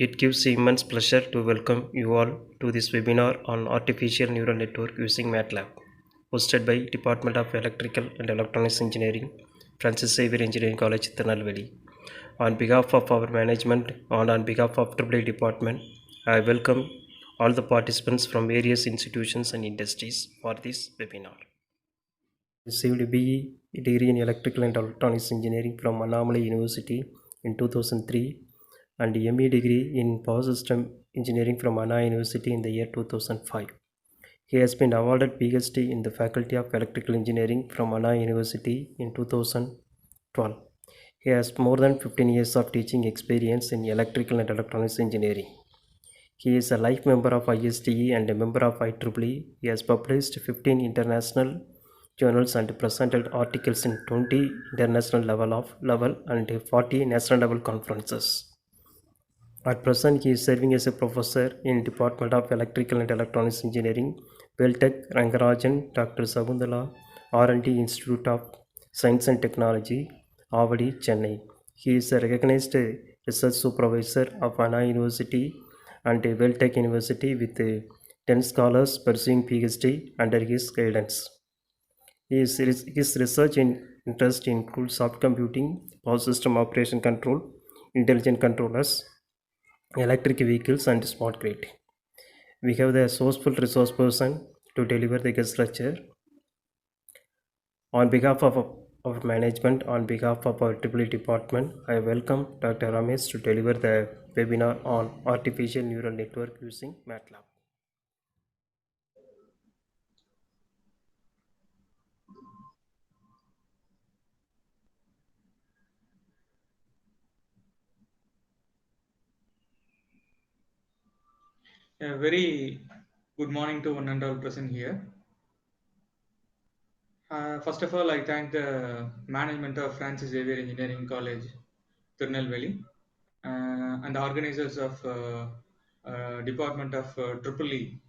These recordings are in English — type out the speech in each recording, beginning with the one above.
It gives immense pleasure to welcome you all to this webinar on artificial neural network using MATLAB, hosted by Department of Electrical and Electronics Engineering, Francis Xavier Engineering College, Tirunelveli. On behalf of our management and on behalf of EEE Department, I welcome all the participants from various institutions and industries for this webinar. Received BE degree in Electrical and Electronics Engineering from Annamalai University in 2003 and ME degree in Power System Engineering from Anna University in the year 2005. He has been awarded PhD in the Faculty of Electrical Engineering from Anna University in 2012. He has more than 15 years of teaching experience in Electrical and Electronics Engineering. He is a life member of ISTE and a member of IEEE. He has published 15 international journals and presented articles in 20 international level and 40 national level conferences. At present, he is serving as a professor in Department of Electrical and Electronics Engineering, Beltech Rangarajan Dr. Sagunthala R&D Institute of Science and Technology, Avadi, Chennai. He is a recognized research supervisor of Anna University and Beltech University with 10 scholars pursuing PhD under his guidance. His research interest includes soft computing, power system operation control, intelligent controllers, electric vehicles, and smart grid. We have the sourceful resource person to deliver the guest lecture. On behalf of our management, on behalf of our EEE department, I welcome Dr. Ramesh to deliver the webinar on artificial neural network using MATLAB. A very good morning to one and all present here. First of all, I thank the management of Francis Xavier Engineering College, Tirunelveli, and the organizers of Department of EEE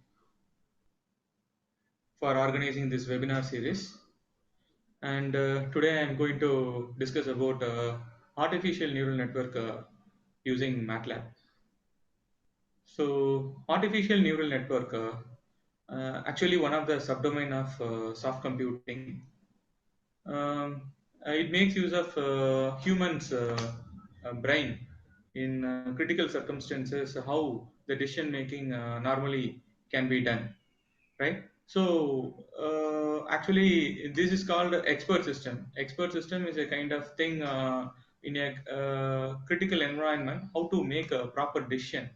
for organizing this webinar series. And today I am going to discuss about artificial neural network using MATLAB. So, artificial neural network, actually one of the subdomain of soft computing. It makes use of humans' brain in critical circumstances, how the decision making normally can be done, right? So actually, this is called expert system. Expert system is a kind of thing in a critical environment, how to make a proper decision.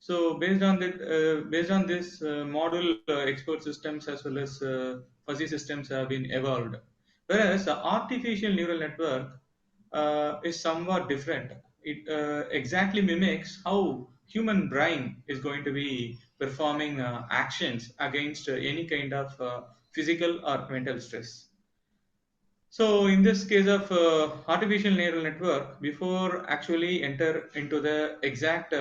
So based on this model, expert systems as well as fuzzy systems have been evolved. Whereas the artificial neural network is somewhat different. It exactly mimics how human brain is going to be performing actions against any kind of physical or mental stress. So in this case of artificial neural network, before actually enter into the exact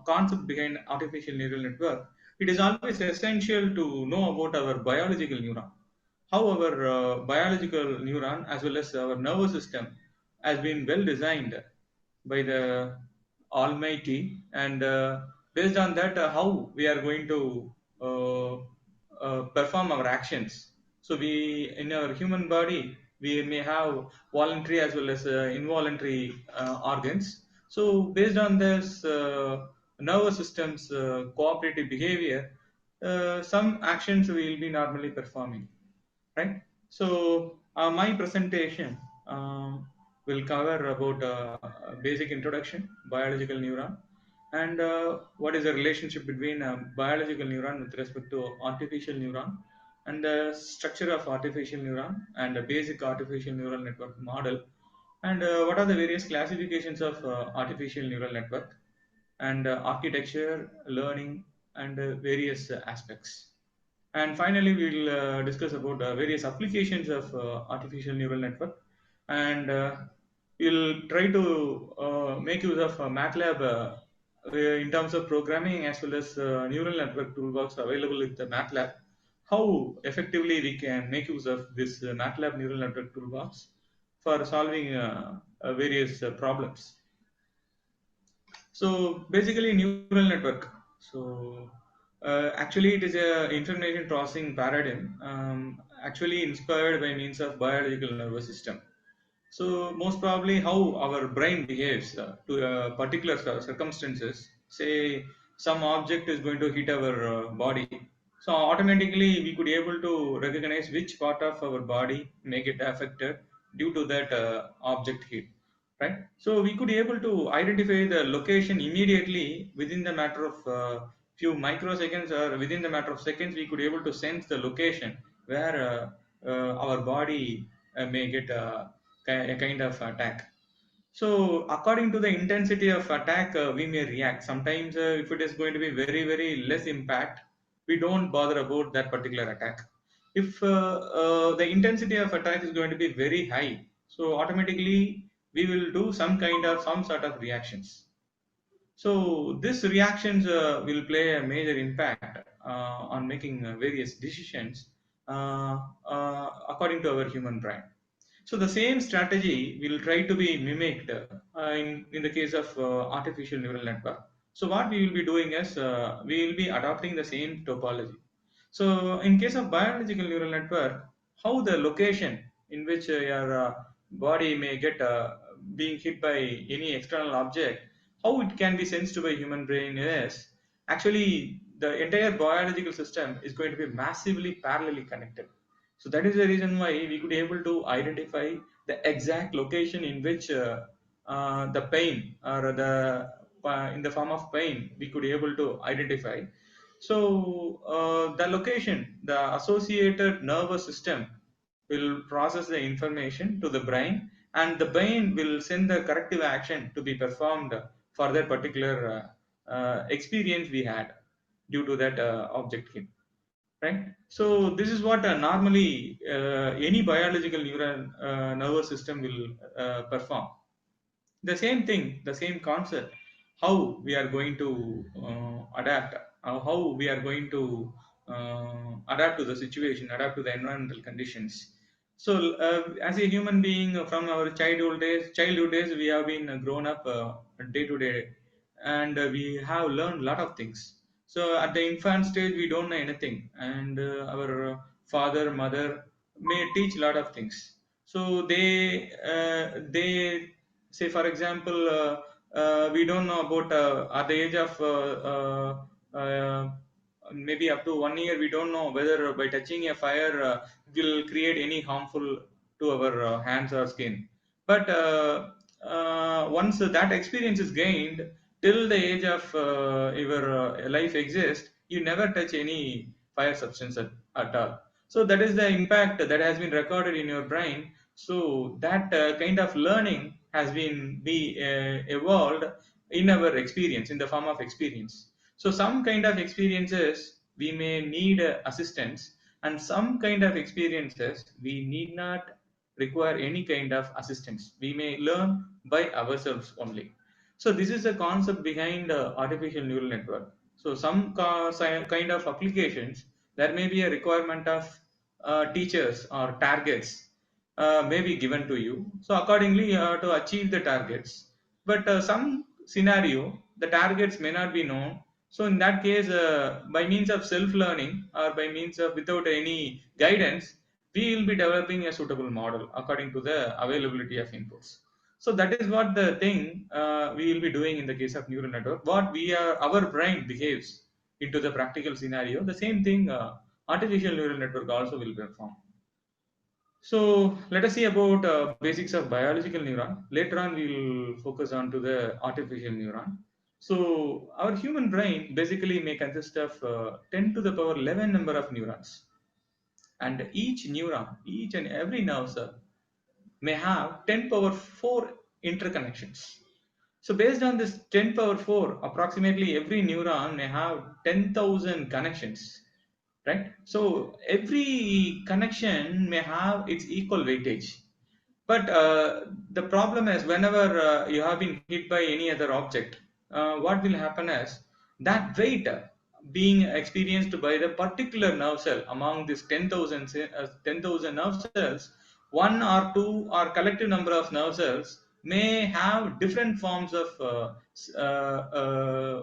concept behind artificial neural network, it is always essential to know about our biological neuron, how our biological neuron as well as our nervous system has been well designed by the Almighty, and based on that, how we are going to uh, perform our actions. So we, in our human body, we may have voluntary as well as involuntary organs. So based on this nervous system's cooperative behavior, some actions we will be normally performing, right? So my presentation will cover about basic introduction, biological neuron, and what is the relationship between biological neuron with respect to artificial neuron, and the structure of artificial neuron, and the basic artificial neural network model, and what are the various classifications of artificial neural network, and architecture, learning, and various aspects. And finally, we'll discuss about various applications of artificial neural network, and we'll try to make use of MATLAB in terms of programming as well as neural network toolbox available with the MATLAB. How effectively we can make use of this MATLAB neural network toolbox for solving various problems. So basically neural network. So actually it is a information processing paradigm, actually inspired by means of biological nervous system. So most probably how our brain behaves to particular circumstances. Say some object is going to hit our body. So automatically we could able to recognize which part of our body may get affected due to that object hit, right? So we could able to identify the location immediately within the matter of few microseconds, or within the matter of seconds we could able to sense the location where our body may get a kind of attack. So according to the intensity of attack, we may react. Sometimes, if it is going to be very, very less impact, we don't bother about that particular attack. If the intensity of attack is going to be very high, so automatically we will do some sort of reactions. So these reactions will play a major impact on making various decisions according to our human brain. So the same strategy will try to be mimicked in the case of artificial neural network. So what we will be doing is we will be adopting the same topology. So in case of biological neural network, how the location in which your body may get being hit by any external object, how it can be sensed by human brain is actually the entire biological system is going to be massively parallelly connected. So that is the reason why we could able to identify the exact location in which the pain or the in the form of pain we could able to identify. So the location, the associated nervous system will process the information to the brain, and the brain will send the corrective action to be performed for that particular experience we had due to that object hit, right? So this is what normally any biological neural nervous system will perform. The same thing, the same concept, how we are going to adapt, how we are going to adapt to the situation, adapt to the environmental conditions. So, as a human being, from our childhood days, we have been grown up day to day, and we have learned a lot of things. So, at the infant stage, we don't know anything, and our father, mother may teach a lot of things. So they say, for example, we don't know about at the age of maybe up to 1 year, we don't know whether by touching a fire will create any harmful to our hands or skin. But once that experience is gained, till the age of your life exists, you never touch any fire substance at all. So that is the impact that has been recorded in your brain. So that kind of learning has been evolved in our experience, in the form of experience. So some kind of experiences we may need assistance, and some kind of experiences we need not require any kind of assistance. We may learn by ourselves only. So this is the concept behind artificial neural network. So some kind of applications, there may be a requirement of teachers or targets may be given to you. So accordingly, you have to achieve the targets. But some scenario, the targets may not be known. So in that case, by means of self-learning, or by means of without any guidance, we will be developing a suitable model according to the availability of inputs. So that is what the thing we will be doing in the case of neural network. What our brain behaves into the practical scenario. The same thing artificial neural network also will perform. So let us see about basics of biological neuron. Later on, we will focus on to the artificial neuron. So our human brain basically may consist of 10 to the power 11 number of neurons, and each neuron, each and every nerve cell may have 10 power 4 interconnections. So based on this 10 power 4, approximately every neuron may have 10,000 connections, right? So every connection may have its equal weightage. But the problem is whenever you have been hit by any other object, what will happen is that weight being experienced by the particular nerve cell among these 10,000 nerve cells, one or two or collective number of nerve cells may have different forms of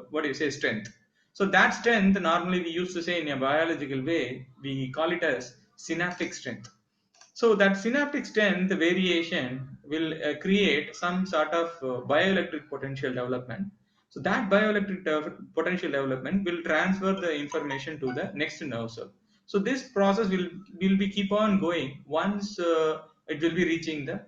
what do you say, strength. So that strength, normally we used to say in a biological way, we call it as synaptic strength. So that synaptic strength variation will create some sort of bioelectric potential development. So that bioelectric potential development will transfer the information to the next nerve cell. So this process will be keep on going once it will be reaching the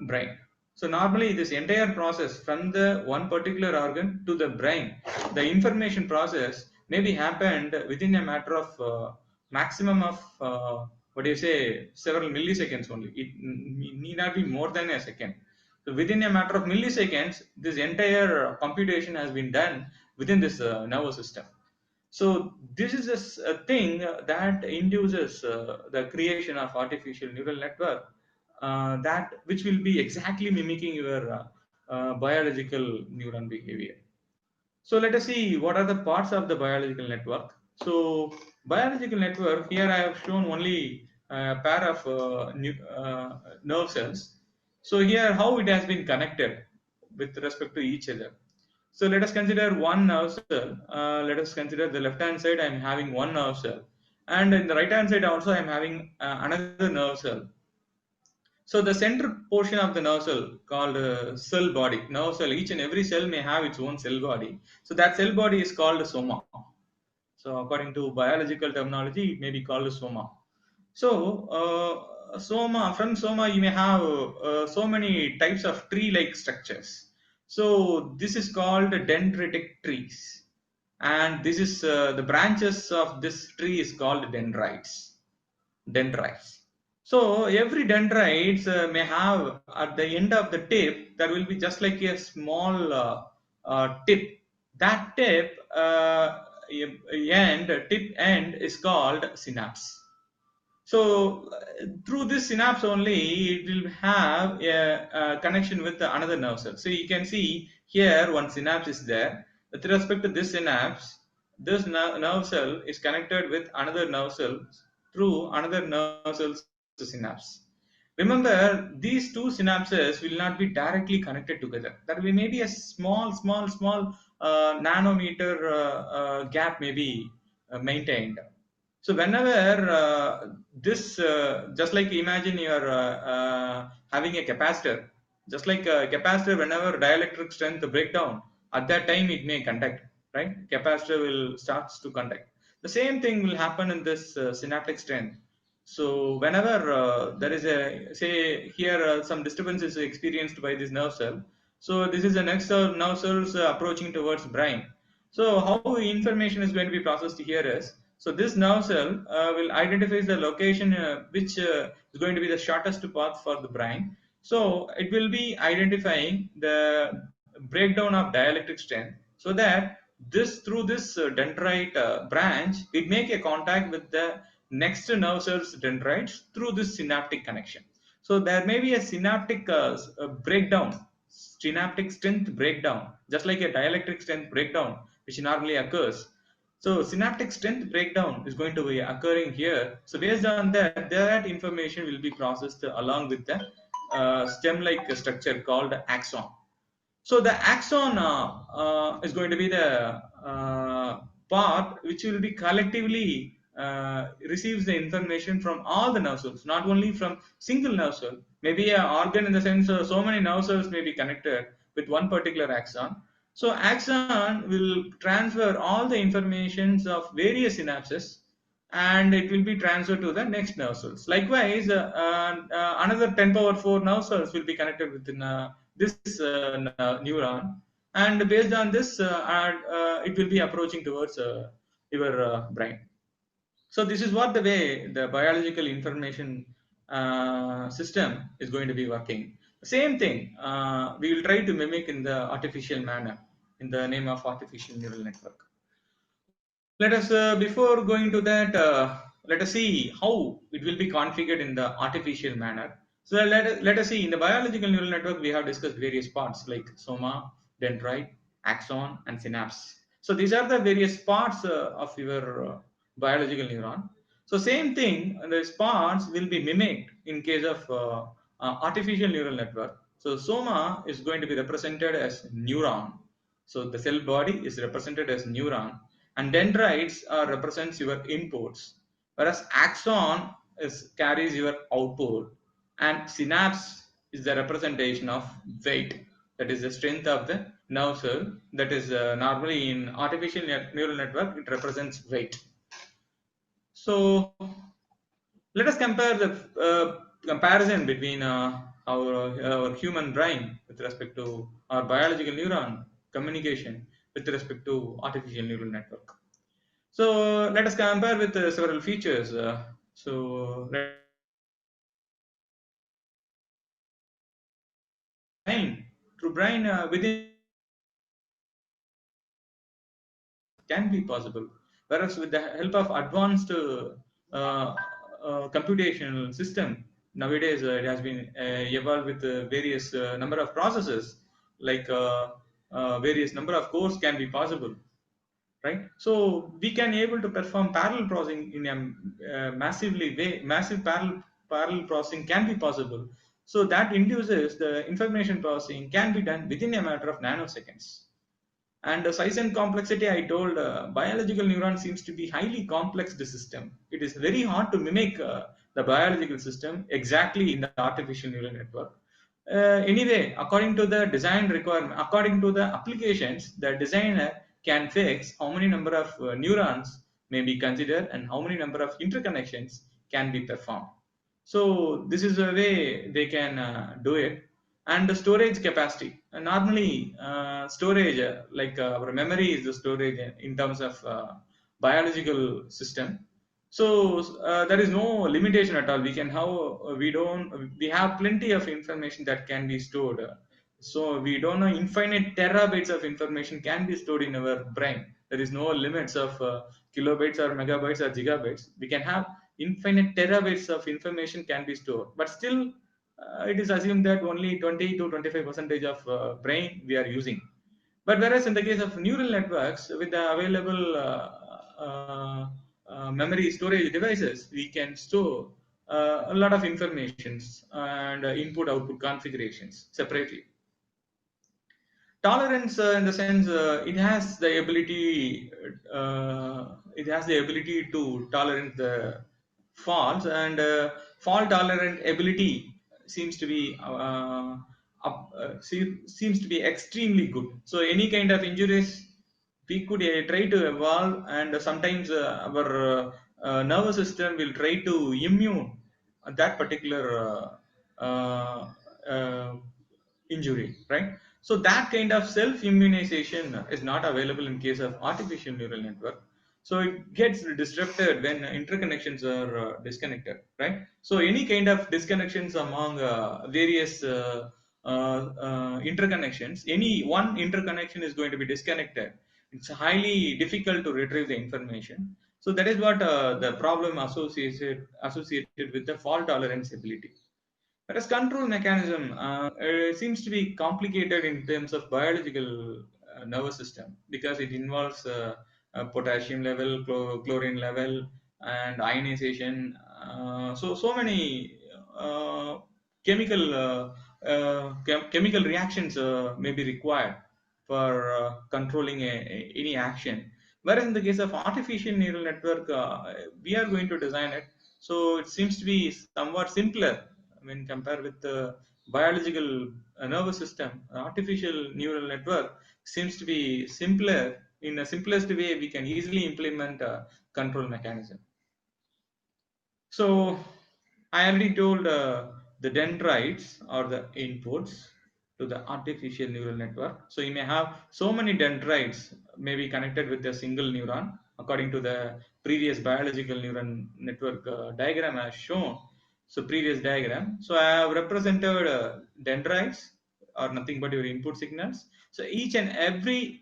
brain. So normally this entire process from the one particular organ to the brain, the information process may be happened within a matter of maximum of what do you say, several milliseconds only. It need not be more than a second. So within a matter of milliseconds, this entire computation has been done within this nervous system. So this is a thing that induces the creation of artificial neural network that which will be exactly mimicking your biological neuron behavior. So let us see what are the parts of the biological network. So biological network, here I have shown only a pair of nerve cells. So here how it has been connected with respect to each other. So let us consider one nerve cell. Let us consider the left hand side I am having one nerve cell, and in the right hand side also I am having another nerve cell. So the center portion of the nerve cell called cell body, nerve cell, each and every cell may have its own cell body. So that cell body is called soma. So according to biological terminology, it may be called soma. So soma, from soma you may have so many types of tree-like structures. So this is called dendritic trees, and this is the branches of this tree is called dendrites. Dendrites. So every dendrites may have at the end of the tip there will be just like a small tip. That tip end is called synapse. So through this synapse only it will have a connection with another nerve cell. So you can see here one synapse is there. With respect to this synapse, this nerve cell is connected with another nerve cell through another nerve cell's synapse. Remember, these two synapses will not be directly connected together. There will maybe a small nanometer gap may be maintained. So whenever this, just like imagine you're having a capacitor, just like a capacitor, whenever dielectric strength breakdown, at that time it may conduct, right? Capacitor will starts to conduct. The same thing will happen in this synaptic strength. So whenever there is a, say here some disturbance is experienced by this nerve cell, so this is the next nerve cells approaching towards brain. So how information is going to be processed here is, so this nerve cell will identify the location which is going to be the shortest path for the brain. So it will be identifying the breakdown of dielectric strength, so that this through this dendrite branch, it make a contact with the next nerve cells dendrites through this synaptic connection. So there may be a synaptic breakdown, synaptic strength breakdown, just like a dielectric strength breakdown, which normally occurs. So synaptic strength breakdown is going to be occurring here. So based on that, that information will be processed along with the stem-like structure called axon. So the axon is going to be the part which will be collectively receives the information from all the nerve cells, not only from single nerve cell. Maybe an organ in the sense so many nerve cells may be connected with one particular axon. So axon will transfer all the informations of various synapses, and it will be transferred to the next nerve cells. Likewise, another 10 power 4 nerve cells will be connected within this neuron, and based on this it will be approaching towards your brain. So this is what the way the biological information system is going to be working. Same thing we will try to mimic in the artificial manner in the name of artificial neural network. Let us before going to that, let us see how it will be configured in the artificial manner. So let us see, in the biological neural network we have discussed various parts like soma, dendrite, axon and synapse. So these are the various parts of your biological neuron. So same thing, these parts will be mimicked in case of artificial neural network. So soma is going to be represented as neuron. So the cell body is represented as neuron, and dendrites represents your inputs, whereas axon is carries your output, and synapse is the representation of weight, that is the strength of the nerve cell. That is normally in artificial neural network it represents weight. So let us compare the comparison between our human brain with respect to our biological neuron communication with respect to artificial neural network. So let us compare with several features. So brain, through brain within can be possible, whereas with the help of advanced computational system nowadays it has been evolved with various number of processes, like various number of cores can be possible, right? So we can able to perform parallel processing in a massively way. Massive parallel processing can be possible, so that induces the information processing can be done within a matter of nanoseconds. And the size and complexity, I told, biological neuron seems to be highly complex the system. It is very hard to mimic the biological system exactly in the artificial neural network. Anyway, according to the design requirement, according to the applications, the designer can fix how many number of neurons may be considered and how many number of interconnections can be performed. So this is a way they can do it. And the storage capacity. Normally, storage, like our memory is the storage in terms of biological system. So there is no limitation at all. We can have we have plenty of information that can be stored. So we don't know infinite terabytes of information can be stored in our brain. There is no limits of kilobytes or megabytes or gigabytes. We can have infinite terabytes of information can be stored, but still it is assumed that only 20 to 25 percentage of brain we are using. But whereas in the case of neural networks, with the available memory storage devices, we can store a lot of informations and input output configurations separately. Tolerance, in the sense, it has the ability to tolerate the faults, and fault tolerant ability seems to be seems to be extremely good. So any kind of injuries we could try to evolve, and sometimes our nervous system will try to immune that particular injury, right? So that kind of self-immunization is not available in case of artificial neural network. So it gets disrupted when interconnections are disconnected, right? So any kind of disconnections among various interconnections, any one interconnection is going to be disconnected. It's highly difficult to retrieve the information. So that is what the problem associated with the fault tolerance ability. Whereas control mechanism seems to be complicated in terms of biological nervous system, because it involves potassium level, chlorine level, and ionization. So many chemical chemical reactions may be required for controlling any action. Whereas in the case of artificial neural network, we are going to design it so it seems to be somewhat simpler when compared with the biological nervous system. Artificial neural network seems to be simpler. In the simplest way, we can easily implement a control mechanism. So I already told the dendrites are the inputs to the artificial neural network. So you may have so many dendrites may be connected with a single neuron according to the previous biological neural network diagram as shown. So previous diagram. So I have represented dendrites are nothing but your input signals. So each and every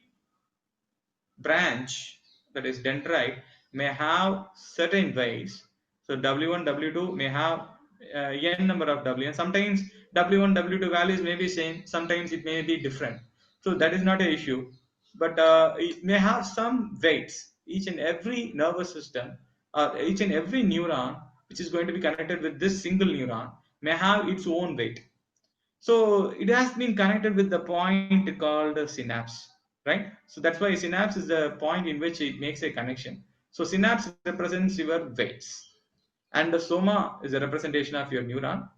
branch, that is dendrite, may have certain weights. So W1, W2 may have n number of W, and sometimes W1, W2 values may be same, sometimes it may be different. So that is not an issue, but it may have some weights. Each and every nervous system, each and every neuron which is going to be connected with this single neuron may have its own weight. So it has been connected with the point called synapse, right? So that's why synapse is the point in which it makes a connection. So synapse represents your weights, and the soma is a representation of your neuron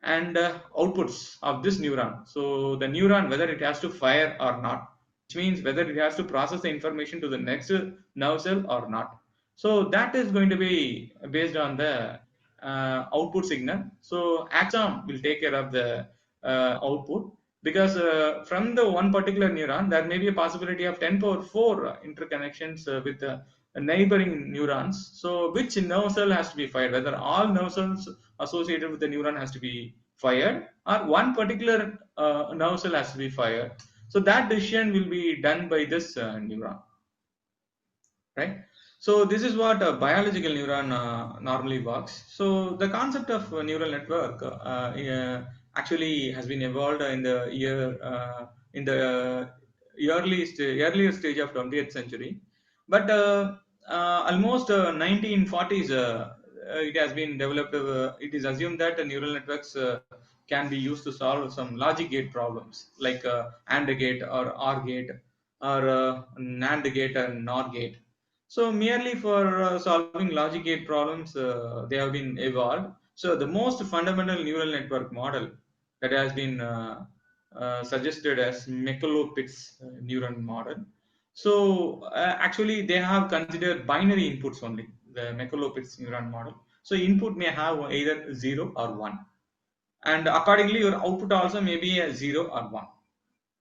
and outputs of this neuron. So the neuron, whether it has to fire or not, which means whether it has to process the information to the next nerve cell or not. So that is going to be based on the output signal. So axon will take care of the output, because from the one particular neuron there may be a possibility of 10 power 4 interconnections with neighboring neurons. So which nerve cell has to be fired, whether all nerve cells associated with the neuron has to be fired or one particular nerve cell has to be fired. So that decision will be done by this neuron, right? So this is what a biological neuron normally works. So the concept of neural network actually has been evolved in the in the earlier stage of 20th century, but almost 1940s it has been developed. It is assumed that neural networks can be used to solve some logic gate problems like AND gate or OR gate or NAND gate and NOR gate. So merely for solving logic gate problems, they have been evolved. So the most fundamental neural network model that has been suggested as Michelopitz neuron model. So actually, they have considered binary inputs only, the Michelopitz neuron model. So input may have either 0 or 1, and accordingly, your output also may be a 0 or 1.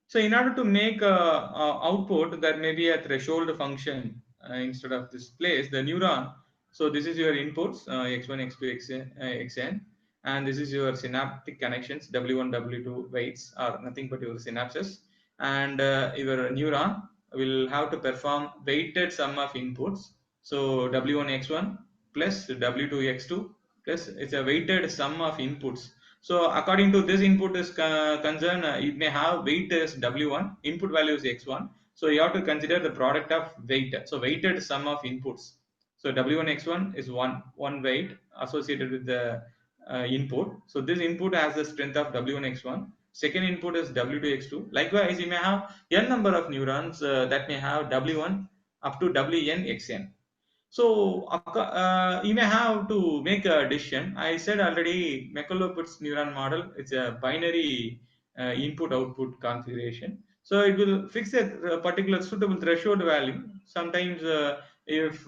So in order to make output, there may be a threshold function instead of this place, the neuron. So this is your inputs, x1, x2, xn, and this is your synaptic connections, w1, w2 weights are nothing but your synapses. And your neuron will have to perform weighted sum of inputs. So w1, x1 plus w2, x2 plus it's a weighted sum of inputs. So according to this input is concerned, it may have weight as W1, input value is X1. So you have to consider the product of weight. So weighted sum of inputs. So W1 X1 is one weight associated with the input. So this input has the strength of W1 X1. Second input is W2 X2. Likewise, you may have n number of neurons that may have W1 up to Wn Xn. So you may have to make a decision. I said already, Michelopitz neuron model. It's a binary input-output configuration. So it will fix a particular suitable threshold value. Sometimes, if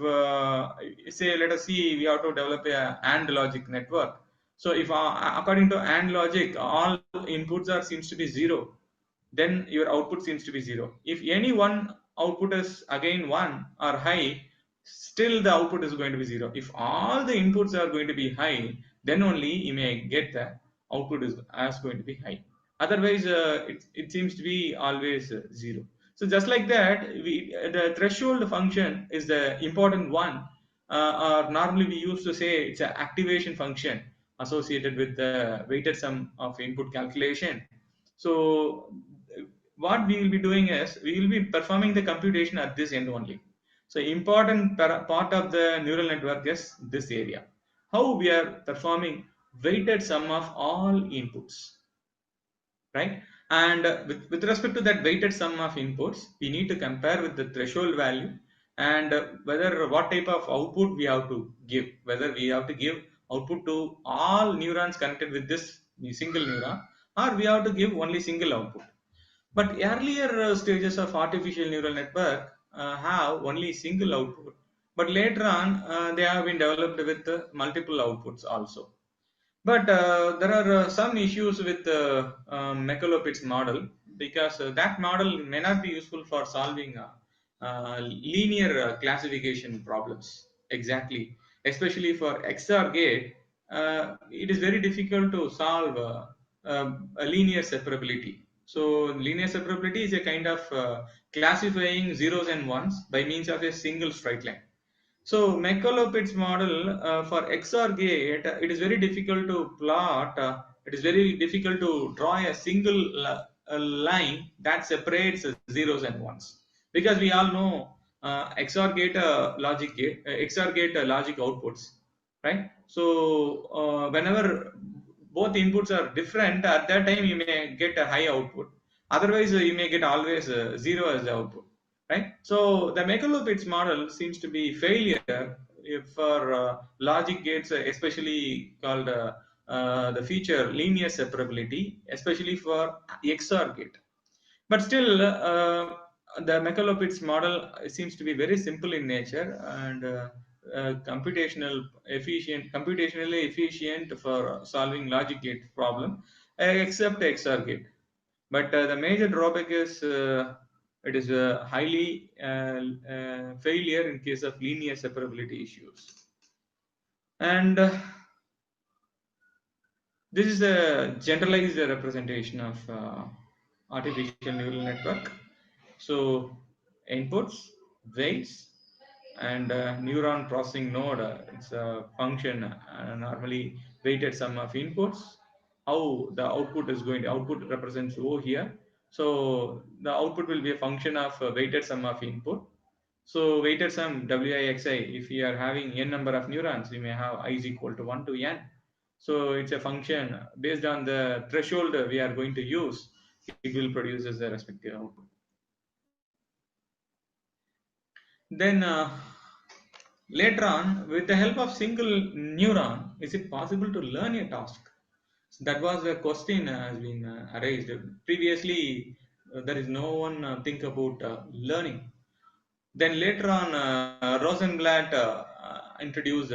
say, let us see, we have to develop a AND logic network. So if according to AND logic, all inputs are seems to be 0, then your output seems to be 0. If any one output is again 1 or high, still the output is going to be 0. If all the inputs are going to be high, then only you may get the output is as going to be high. Otherwise, it seems to be always 0. So just like that, the threshold function is the important one, or normally we used to say it's an activation function associated with the weighted sum of input calculation. So what we will be doing is we will be performing the computation at this end only. So important part of the neural network is this area. How we are performing weighted sum of all inputs, right? And with respect to that weighted sum of inputs, we need to compare with the threshold value, and whether what type of output we have to give, whether we have to give output to all neurons connected with this single neuron, or we have to give only single output. But earlier stages of artificial neural network have only single output, but later on they have been developed with multiple outputs also. But there are some issues with Michelopitz model, because that model may not be useful for solving linear classification problems exactly, especially for XOR gate. It is very difficult to solve a linear separability. So linear separability is a kind of classifying zeros and ones by means of a single straight line. So Michelopitz model for XOR gate, it is very difficult to plot. It is very difficult to draw a single line that separates zeros and ones, because we all know XOR gate logic gate, XOR gate logic outputs, right? So whenever both inputs are different, at that time you may get a high output. Otherwise, you may get always zero as the output, right? So the Macaulay-Pitts model seems to be failure for logic gates, especially called the feature linear separability, especially for XOR gate. But still, the Macaulay-Pitts model seems to be very simple in nature and computationally efficient for solving logic gate problem, except XOR gate. But the major drawback is it is a highly failure in case of linear separability issues. And this is a generalized representation of artificial neural network. So inputs, weights, and neuron processing node. It's a function normally weighted sum of inputs. How the output is going to output represents O here. So the output will be a function of weighted sum of input. So weighted sum Wixi, if you are having n number of neurons, you may have I is equal to 1 to n. So it's a function based on the threshold we are going to use, it will produce as the respective output. Then later on, with the help of single neuron, is it possible to learn a task? So that was the question has been raised. Previously, there is no one think about learning. Then later on, Rosenblatt introduced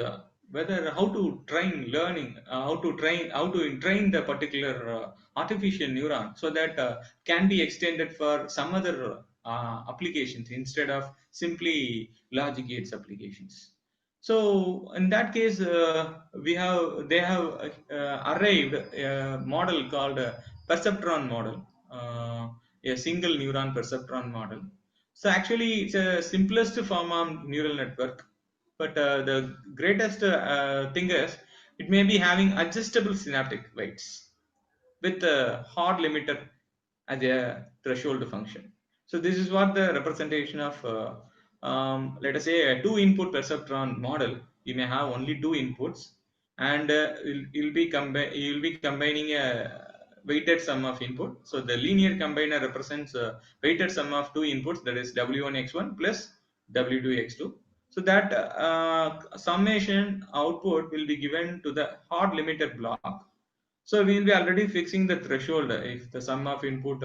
whether how to train learning, how to train the particular artificial neuron so that can be extended for some other applications instead of simply logic gates applications. So in that case, they have arrived a model called a perceptron model, a single neuron perceptron model. So actually, it's a simplest form of neural network, but the greatest thing is it may be having adjustable synaptic weights with a hard limiter as a threshold function. So this is what the representation of, let us say, a two-input perceptron model. You may have only two inputs, and you'll be combining a weighted sum of input. So the linear combiner represents a weighted sum of two inputs, that is W1x1 plus W2x2. So that summation output will be given to the hard limiter block. So we will be already fixing the threshold. If the sum of input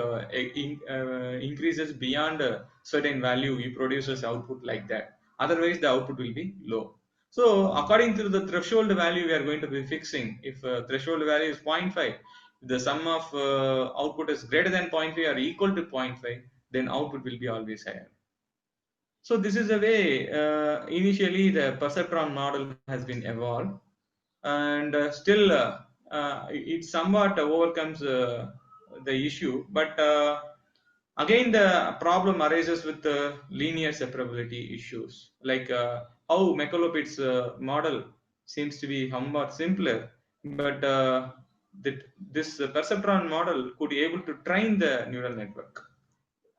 increases beyond a certain value, it produces output like that. Otherwise, the output will be low. So according to the threshold value we are going to be fixing, if threshold value is 0.5, the sum of output is greater than 0.5 or equal to 0.5, then output will be always higher. So this is the way initially the perceptron model has been evolved, and still it somewhat overcomes the issue, but again the problem arises with the linear separability issues, like how Macaulay-Pitts model seems to be somewhat simpler, but this perceptron model could be able to train the neural network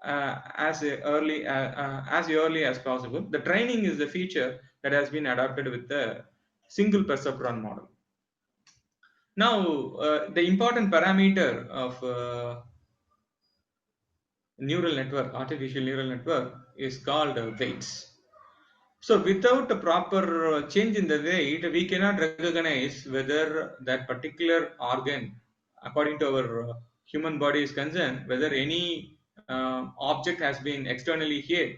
as early as possible. The training is the feature that has been adopted with the single perceptron model. Now, the important parameter of neural network, artificial neural network, is called weights. So without a proper change in the weight, we cannot recognize whether that particular organ, according to our human body is concerned, whether any object has been externally hit.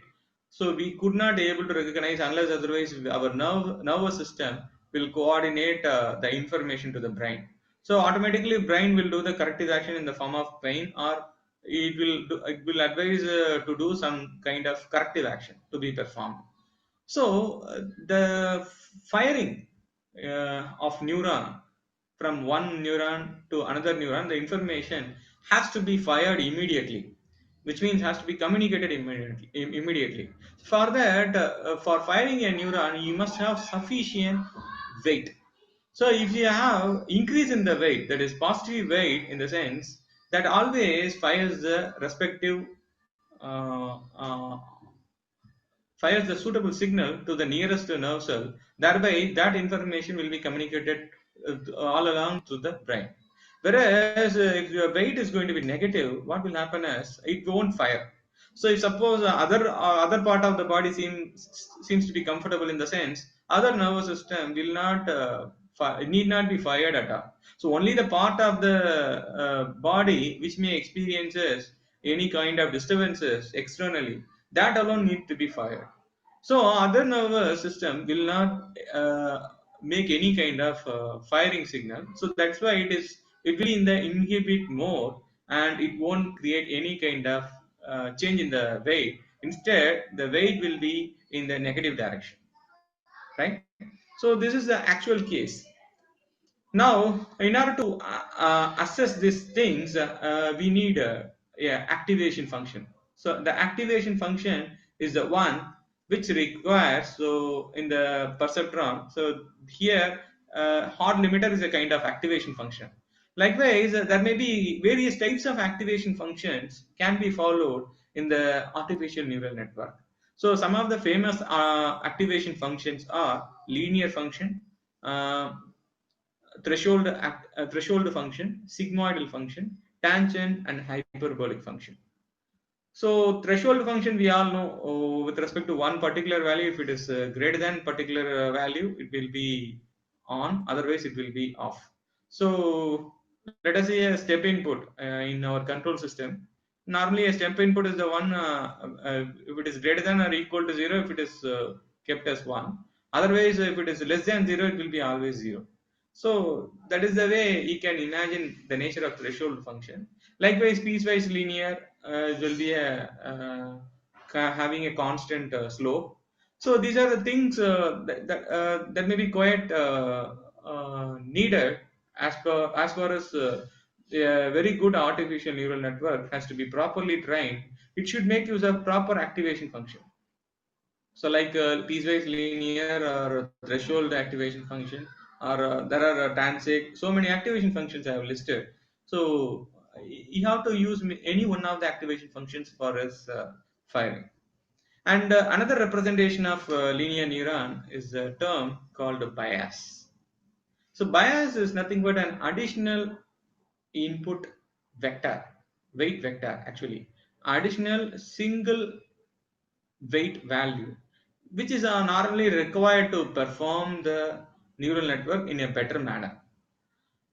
So we could not able to recognize unless otherwise our nervous system will coordinate the information to the brain. So automatically brain will do the corrective action in the form of pain, or it will advise to do some kind of corrective action to be performed. So the firing of neuron from one neuron to another neuron, the information has to be fired immediately, which means has to be communicated immediately. For that, for firing a neuron, you must have sufficient weight. So if you have increase in the weight, that is positive weight in the sense that always fires the respective uh, uh, fires the suitable signal to the nearest nerve cell. Thereby, that information will be communicated all along to the brain. Whereas if your weight is going to be negative, what will happen is it won't fire. So if suppose other part of the body seems to be comfortable in the sense, other nervous system will not need not be fired at all. So only the part of the body which may experiences any kind of disturbances externally, that alone need to be fired. So other nervous system will not make any kind of firing signal. So that's why it will in the inhibit mode, and it won't create any kind of change in the weight. Instead, the weight will be in the negative direction, right? So this is the actual case. Now, in order to assess these things, we need activation function. So the activation function is the one which requires, so in the perceptron, so here hard limiter is a kind of activation function. Likewise, there may be various types of activation functions can be followed in the artificial neural network. So some of the famous activation functions are linear function, uh, threshold function, sigmoidal function, tangent, and hyperbolic function. So threshold function we all know, with respect to one particular value, if it is greater than particular value, it will be on, otherwise it will be off. So let us say a step input in our control system. Normally a step input is the one, if it is greater than or equal to 0, if it is kept as 1. Otherwise, if it is less than 0, it will be always 0. So that is the way you can imagine the nature of threshold function. Likewise, piecewise linear will be having a constant slope. So these are the things that may be quite needed as far as a very good artificial neural network has to be properly trained. It should make use of proper activation function. So like piecewise linear or threshold activation function, or there are Tansig, so many activation functions I have listed. So you have to use any one of the activation functions for its firing. And another representation of linear neuron is a term called bias. So bias is nothing but an additional input vector, weight vector actually, additional single weight value, which is normally required to perform the neural network in a better manner.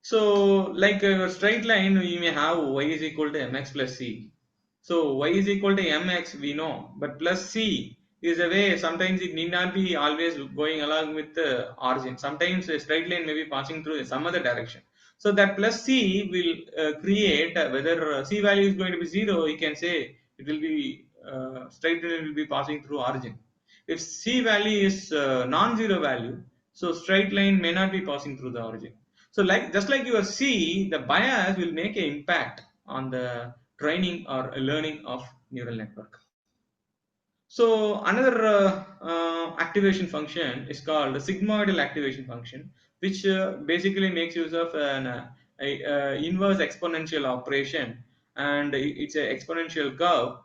So, like a straight line, we may have y is equal to mx plus c. So, y is equal to mx, we know, but plus c is a way. Sometimes it need not be always going along with the origin. Sometimes a straight line may be passing through some other direction. So, that plus c will create whether c value is going to be 0, you can say it will be straight line will be passing through origin. If c value is non-zero value, so straight line may not be passing through the origin. So like just like your C, the bias will make an impact on the training or learning of neural network. So another activation function is called the sigmoidal activation function, which basically makes use of an inverse exponential operation, and it's an exponential curve.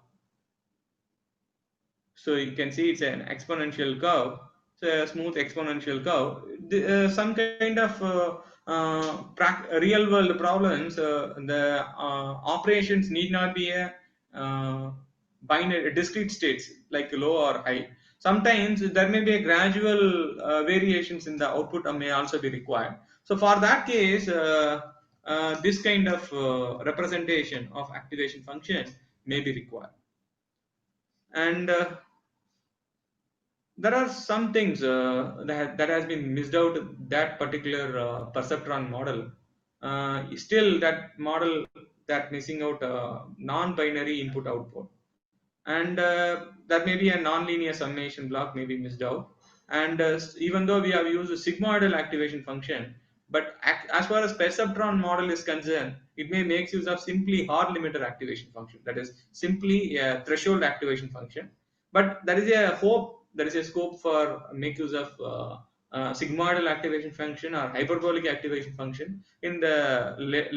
So you can see it's an exponential curve. So a smooth exponential curve. Some kind of real world problems, the operations need not be a binary discrete states like low or high. Sometimes there may be a gradual variations in the output may also be required. So for that case, this kind of representation of activation function may be required. And there are some things that has been missed out that particular perceptron model. Still that model that missing out non-binary input output, and that may be a non-linear summation block may be missed out. And even though we have used a sigmoidal activation function, but as far as perceptron model is concerned, it may make use of simply hard limiter activation function, that is simply a threshold activation function. But there is a hope, there is a scope for make use of sigmoidal activation function or hyperbolic activation function in the late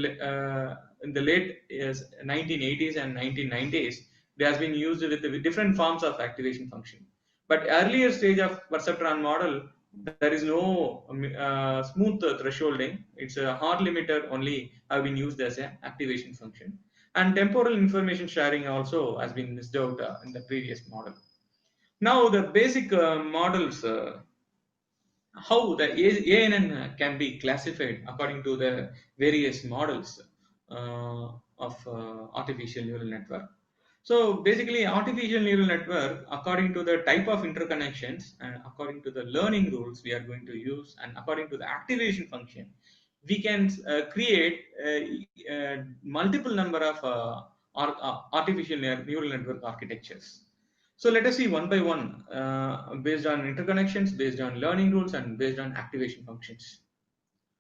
1980s and 1990s. They has been used with different forms of activation function. But earlier stage of perceptron model, There is no smooth thresholding. It's a hard limiter only have been used as an activation function. And temporal information sharing also has been missed out in the previous model. Now the basic models, how the ANN can be classified according to the various models of artificial neural network. So basically, artificial neural network, according to the type of interconnections and according to the learning rules we are going to use, and according to the activation function, we can create multiple number of artificial neural network architectures. So let us see one by one, based on interconnections, based on learning rules, and based on activation functions.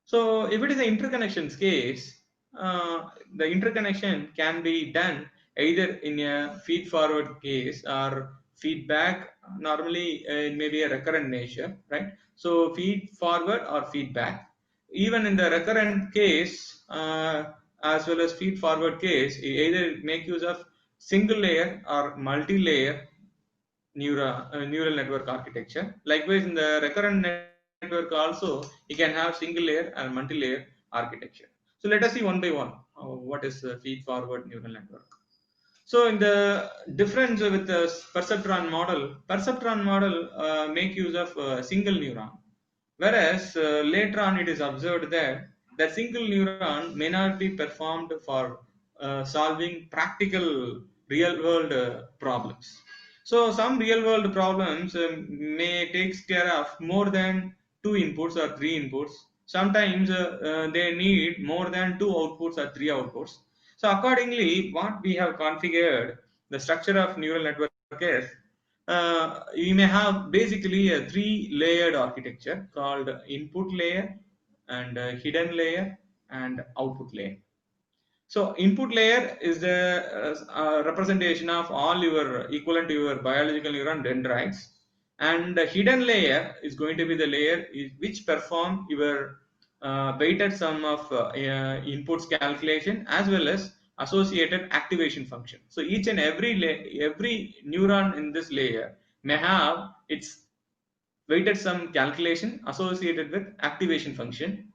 So if it is an interconnections case, the interconnection can be done either in a feed forward case or feedback. Normally, it may be a recurrent nature, right? So feed forward or feedback. Even in the recurrent case, as well as feed forward case, either make use of single layer or multi-layer neural network architecture. Likewise, in the recurrent network also, you can have single layer and multi-layer architecture. So let us see one by one what is the feed-forward neural network. So in the difference with the perceptron model make use of single neuron, whereas later on it is observed that the single neuron may not be performed for solving practical real world problems. So some real world problems may take care of more than two inputs or three inputs. Sometimes they need more than two outputs or three outputs. So accordingly, what we have configured the structure of neural network is, you may have basically a three layered architecture called input layer and hidden layer and output layer. So input layer is the representation of all your equivalent to your biological neuron dendrites, and the hidden layer is going to be the layer which perform your weighted sum of inputs calculation as well as associated activation function. So each and every neuron in this layer may have its weighted sum calculation associated with activation function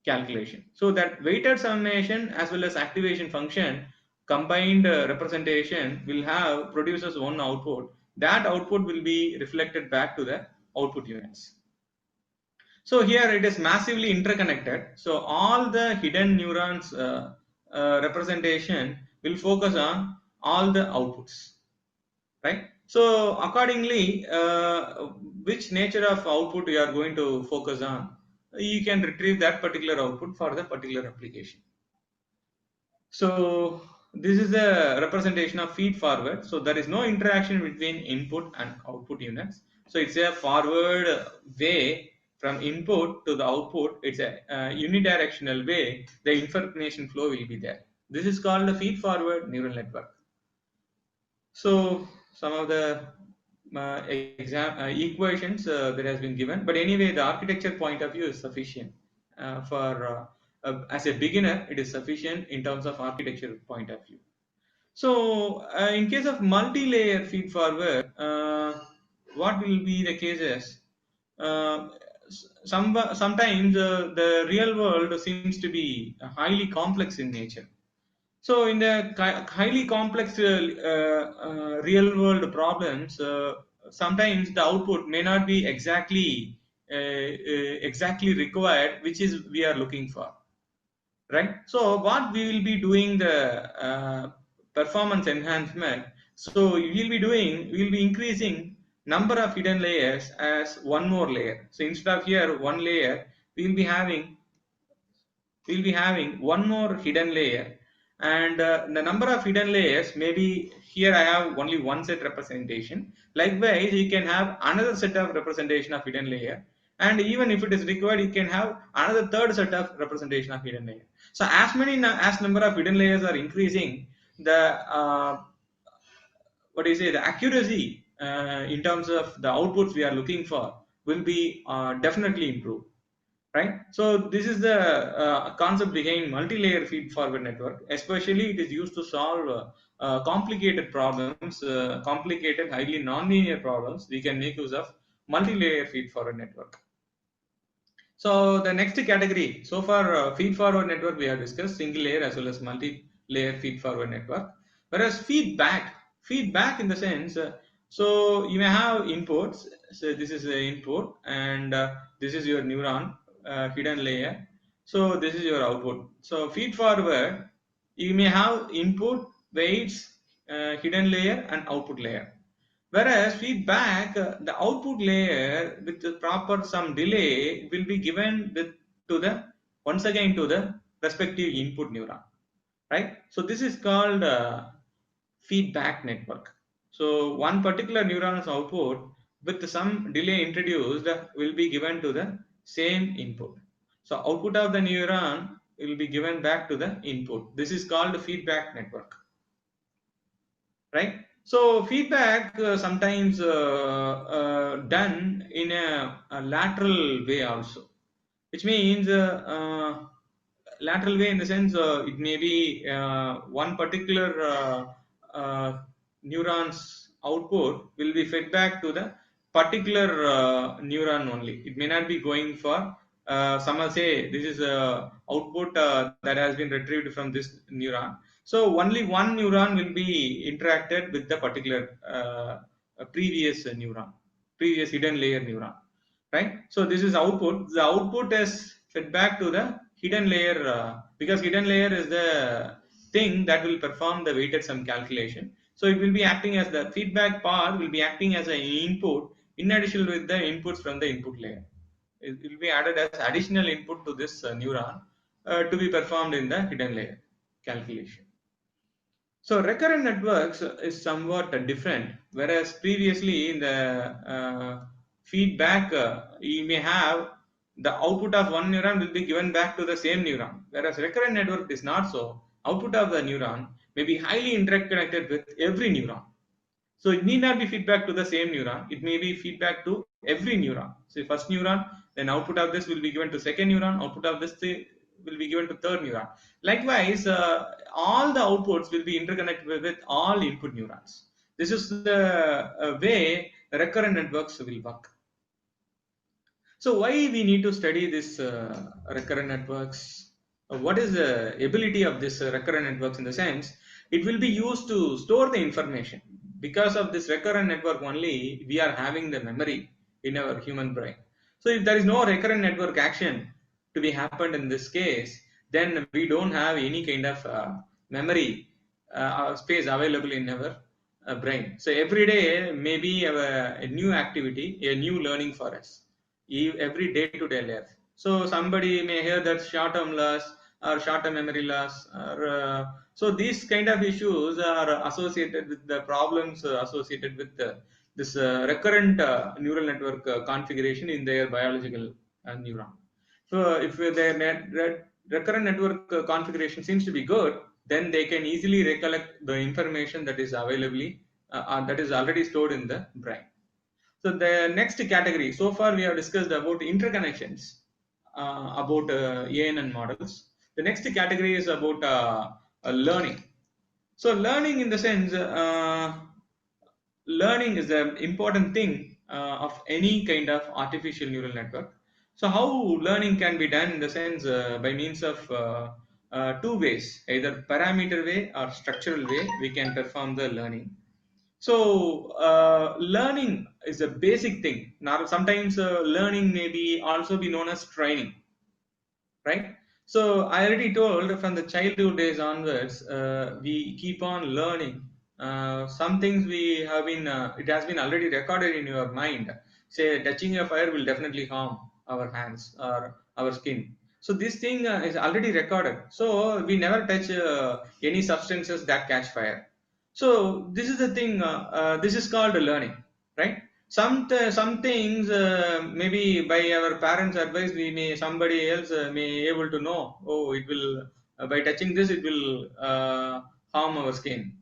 calculation. So that weighted summation as well as activation function combined representation will have produces one output. That output will be reflected back to the output units. So here it is massively interconnected. So all the hidden neurons representation will focus on all the outputs, right? So accordingly, which nature of output you are going to focus on, you can retrieve that particular output for the particular application. So this is a representation of feed forward. So there is no interaction between input and output units. So it's a forward way from input to the output. It's a unidirectional way. The information flow will be there. This is called a feed forward neural network. So some of the equations that has been given, but anyway, the architecture point of view is sufficient for as a beginner. It is sufficient in terms of architecture point of view. So in case of multi-layer feed forward, what will be the cases? Uh, Sometimes the real world seems to be highly complex in nature. So, in the highly complex real world problems, sometimes the output may not be exactly required, which is we are looking for, right? So, what we will be doing the performance enhancement. So, we will be increasing number of hidden layers as one more layer. So, instead of here one layer, we will be having one more hidden layer, and the number of hidden layers, maybe here I have only one set representation. Likewise, you can have another set of representation of hidden layer, and even if it is required, you can have another third set of representation of hidden layer. So as number of hidden layers are increasing, the what do you say, the accuracy in terms of the outputs we are looking for will be definitely improved, right? So this is the concept behind multi-layer feed-forward network. Especially, it is used to solve complicated problems, complicated, highly non-linear problems. We can make use of multi-layer feed-forward network. So the next category, so far feed forward network we have discussed, single layer as well as multi-layer feed forward network. Whereas feedback in the sense, so you may have inputs. So this is the input, and this is your neuron hidden layer. So this is your output. So feed forward, you may have input, weights, hidden layer, and output layer. Whereas feedback, the output layer with the proper some delay will be given to the once again to the respective input neuron, right? So this is called feedback network. So one particular neuron's output with some delay introduced will be given to the same input. So output of the neuron will be given back to the input. This is called feedback network, right? So feedback sometimes done in a lateral way also, which means lateral way in the sense it may be one particular neuron's output will be fed back to the particular neuron only. It may not be going for some will say this is a output that has been retrieved from this neuron. So only one neuron will be interacted with the particular previous neuron, previous hidden layer neuron, right? So this is output. The output is fed back to the hidden layer because hidden layer is the thing that will perform the weighted sum calculation. So it will be acting as the feedback part will be acting as an input in addition with the inputs from the input layer. It will be added as additional input to this neuron to be performed in the hidden layer calculation. So recurrent networks is somewhat different, whereas previously in the feedback, you may have the output of one neuron will be given back to the same neuron, whereas recurrent network is not so. Output of the neuron may be highly interconnected with every neuron. So it need not be feedback to the same neuron. It may be feedback to every neuron. So first neuron, then output of this will be given to second neuron. Output of this will be given to third neuron. Likewise, all the outputs will be interconnected with all input neurons. This is the way recurrent networks will work. So why we need to study this recurrent networks? What is the ability of this recurrent networks in the sense it will be used to store the information. Because of this recurrent network only, we are having the memory in our human brain. So if there is no recurrent network action to be happened in this case, then we don't have any kind of memory space available in our brain. So every day may be a new activity, a new learning for us every day-to-day life. So somebody may hear that short-term loss or short-term memory loss, or so these kind of issues are associated with the problems associated with this recurrent neural network configuration in their biological neuron. So if their recurrent network configuration seems to be good, then they can easily recollect the information that is available, that is already stored in the brain. So the next category, so far we have discussed about interconnections, about ANN models. The next category is about learning. So learning in the sense, learning is an important thing of any kind of artificial neural network. So how learning can be done in the sense by means of two ways, either parameter way or structural way, we can perform the learning. So learning is a basic thing. Now sometimes learning may be also be known as training, right? So I already told from the childhood days onwards, we keep on learning. Some things we have been, it has been already recorded in your mind. Say touching a fire will definitely harm our hands or our skin. So this thing is already recorded. So we never touch any substances that catch fire. So this is the thing. This is called learning, right? Some things maybe by our parents' advice, we may somebody else may able to know. Oh, it will by touching this, it will harm our skin.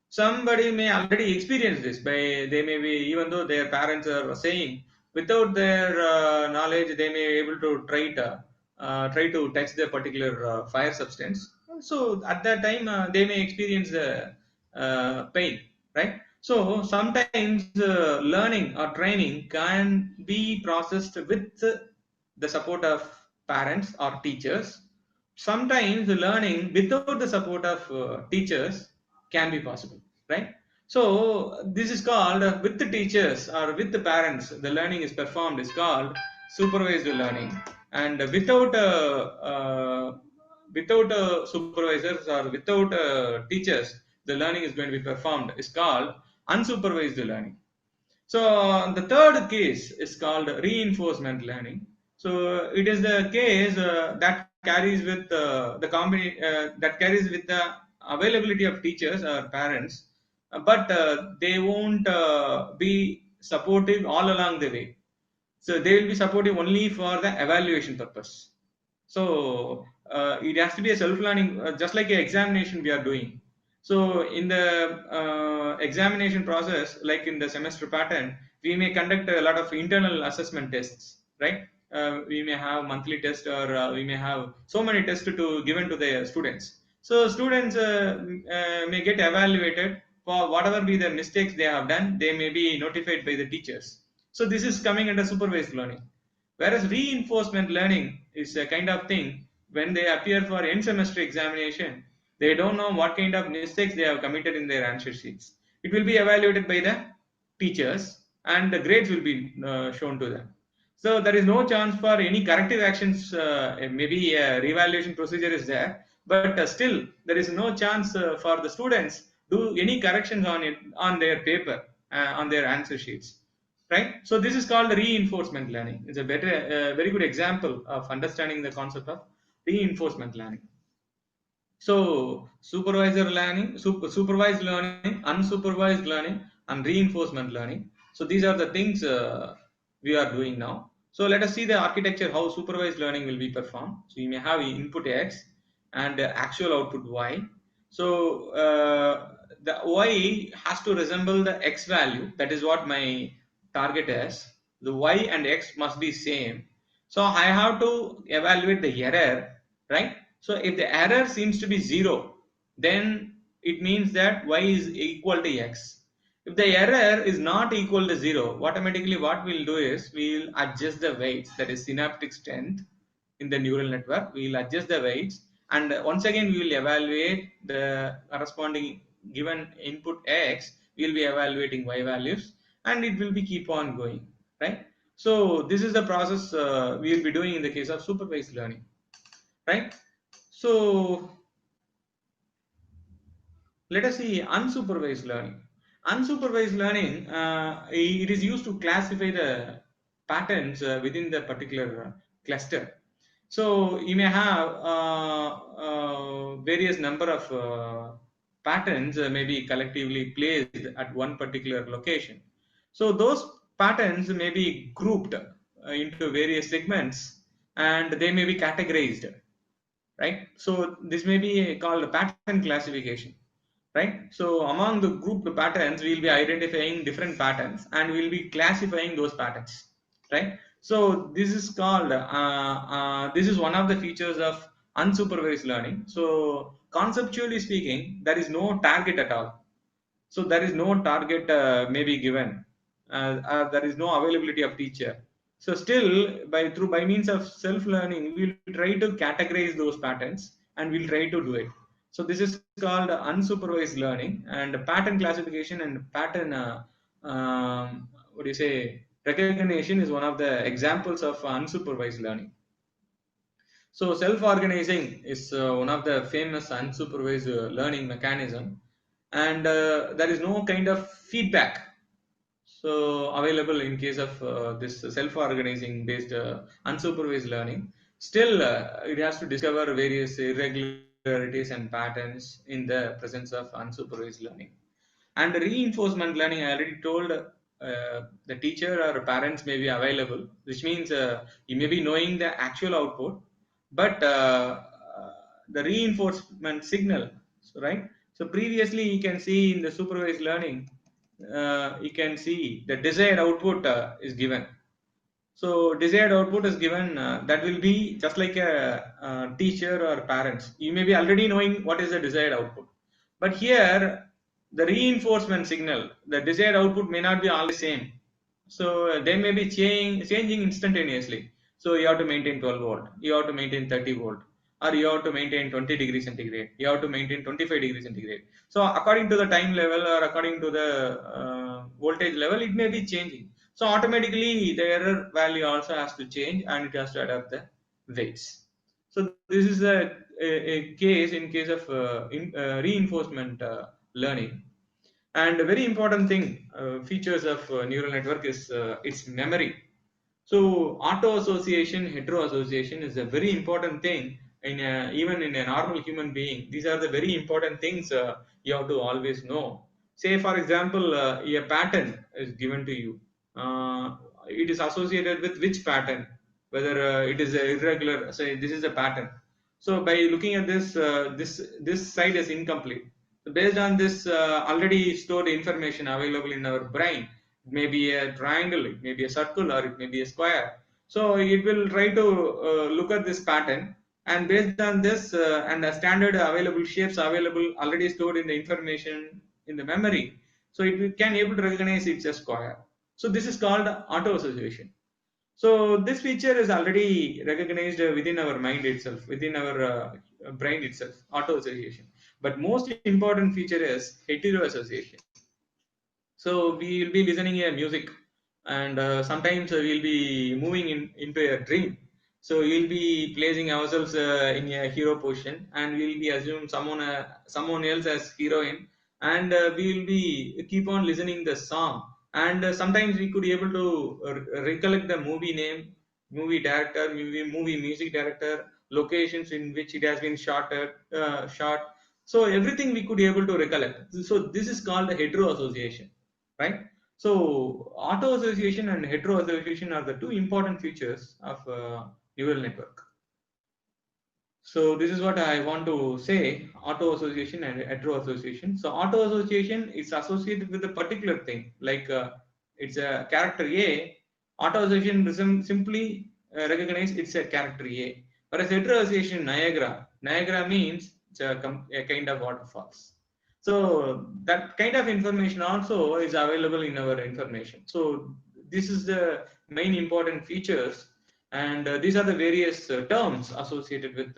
Somebody may already experience this by they may be even though their parents are saying without their knowledge, they may able to try to touch the particular fire substance. So at that time, they may experience the pain, right? So sometimes learning or training can be processed with the support of parents or teachers. Sometimes the learning without the support of teachers can be possible, right? So this is called with the teachers or with the parents, the learning is performed is called supervised learning, and without supervisors or without teachers, the learning is going to be performed is called unsupervised learning. So the third case is called reinforcement learning. So it is the case that carries with that carries with the availability of teachers or parents, but they won't be supportive all along the way. So they will be supportive only for the evaluation purpose. So it has to be a self-learning, just like an examination we are doing. So in the examination process, like in the semester pattern, we may conduct a lot of internal assessment tests, right? We may have monthly tests, or we may have so many tests to given to the students. So students may get evaluated for whatever be the mistakes they have done. They may be notified by the teachers. So this is coming under supervised learning. Whereas reinforcement learning is a kind of thing when they appear for end semester examination, they don't know what kind of mistakes they have committed in their answer sheets. It will be evaluated by the teachers and the grades will be shown to them. So there is no chance for any corrective actions. Maybe a revaluation procedure is there, but still there is no chance for the students do any corrections on it on their paper, on their answer sheets, right? So this is called reinforcement learning. It's a very good example of understanding the concept of reinforcement learning. So supervised learning, unsupervised learning, and reinforcement learning. So these are the things we are doing now. So let us see the architecture how supervised learning will be performed. So you may have input X and actual output Y. So the Y has to resemble the X value. That is what my target is. The Y and X must be same. So I have to evaluate the error, right? So if the error seems to be 0, then it means that y is equal to x. If the error is not equal to 0, automatically what we'll do is we'll adjust the weights, that is synaptic strength in the neural network. We'll adjust the weights, and once again we will evaluate the corresponding given input x. We'll be evaluating y values, and it will be keep on going, right? So this is the process we will be doing in the case of supervised learning, right? So let us see unsupervised learning. Unsupervised learning, it is used to classify the patterns within the particular cluster. So you may have various number of patterns may be collectively placed at one particular location. So those patterns may be grouped into various segments, and they may be categorized, right? So this may be called pattern classification, right? So among the grouped patterns, we will be identifying different patterns and we will be classifying those patterns, right? So this is called this is one of the features of unsupervised learning. So conceptually speaking, there is no target at all. So there is no target may be given. There is no availability of teacher. So still by means of self learning, we will try to categorize those patterns and we'll try to do it. So this is called unsupervised learning, and pattern classification and pattern what do you say, recognition is one of the examples of unsupervised learning. So self-organizing is one of the famous unsupervised learning mechanism, and there is no kind of feedback so available in case of this self-organizing based unsupervised learning. Still, it has to discover various irregularities and patterns in the presence of unsupervised learning. And reinforcement learning, I already told, the teacher or parents may be available, which means you may be knowing the actual output, but the reinforcement signal, so, right? So previously you can see in the supervised learning, you can see the desired output is given. So desired output is given, that will be just like a teacher or parents. You may be already knowing what is the desired output. But here, the reinforcement signal, the desired output may not be always same. So they may be changing instantaneously. So you have to maintain 12 volt, you have to maintain 30 volt, or you have to maintain 20 degrees centigrade, you have to maintain 25 degrees centigrade. So according to the time level or according to the voltage level, it may be changing. So automatically the error value also has to change and it has to adapt the weights. So this is a case in case of reinforcement learning. And a very important thing, features of neural network is its memory. So auto association, hetero association is a very important thing in even in a normal human being. These are the very important things you have to always know. Say for example, a pattern is given to you. It is associated with which pattern? Whether it is a irregular. Say this is a pattern. So by looking at this, this side is incomplete. So based on this already stored information available in our brain, it may be a triangle, it may be a circle, or it may be a square. So it will try to look at this pattern, and based on this and the standard available shapes available already stored in the information in the memory, so it can able to recognize it's a square. So this is called auto association. So this feature is already recognized within our mind itself, within our brain itself, auto association. But most important feature is hetero association. So we will be listening a music, and sometimes we'll be moving into a dream. So we'll be placing ourselves in a hero position, and we'll be assume someone else as heroine, and we will be keep on listening the song. And sometimes we could able to recollect the movie name, movie director, movie music director, locations in which it has been shot. So everything we could able to recollect. So this is called the hetero association, right? So auto association and hetero association are the two important features of neural network. So this is what I want to say: auto association and hetero association. So auto association is associated with a particular thing, like it's a character A. Auto association simply recognize it's a character A. Whereas hetero association, Niagara means it's a kind of waterfalls. So that kind of information also is available in our information. So this is the main important features, and these are the various terms associated with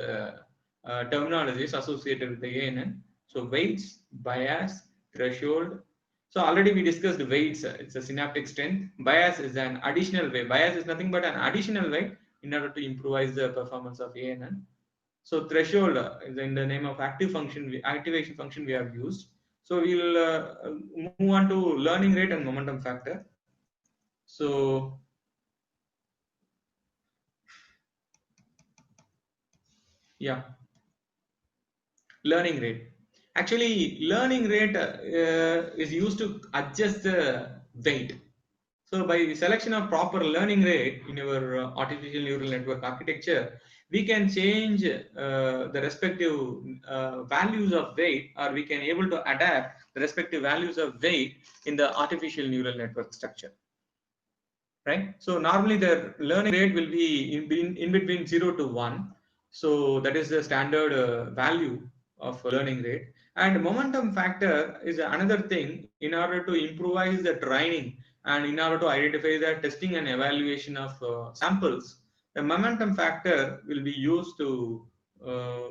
terminologies associated with the ANN. So weights, bias, threshold. So already we discussed weights. It's a synaptic strength. Bias is an additional weight. Bias is nothing but an additional weight in order to improvise the performance of ANN. So threshold is in the name of activation function we have used. So we'll move on to learning rate and momentum factor. So yeah, learning rate. Actually, learning rate is used to adjust the weight. So by selection of proper learning rate in your artificial neural network architecture, we can change the respective values of weight, or we can able to adapt the respective values of weight in the artificial neural network structure, right? So normally the learning rate will be in between 0 to 1. So that is the standard value of learning rate. And momentum factor is another thing in order to improvise the training and in order to identify the testing and evaluation of samples. The momentum factor will be used to uh,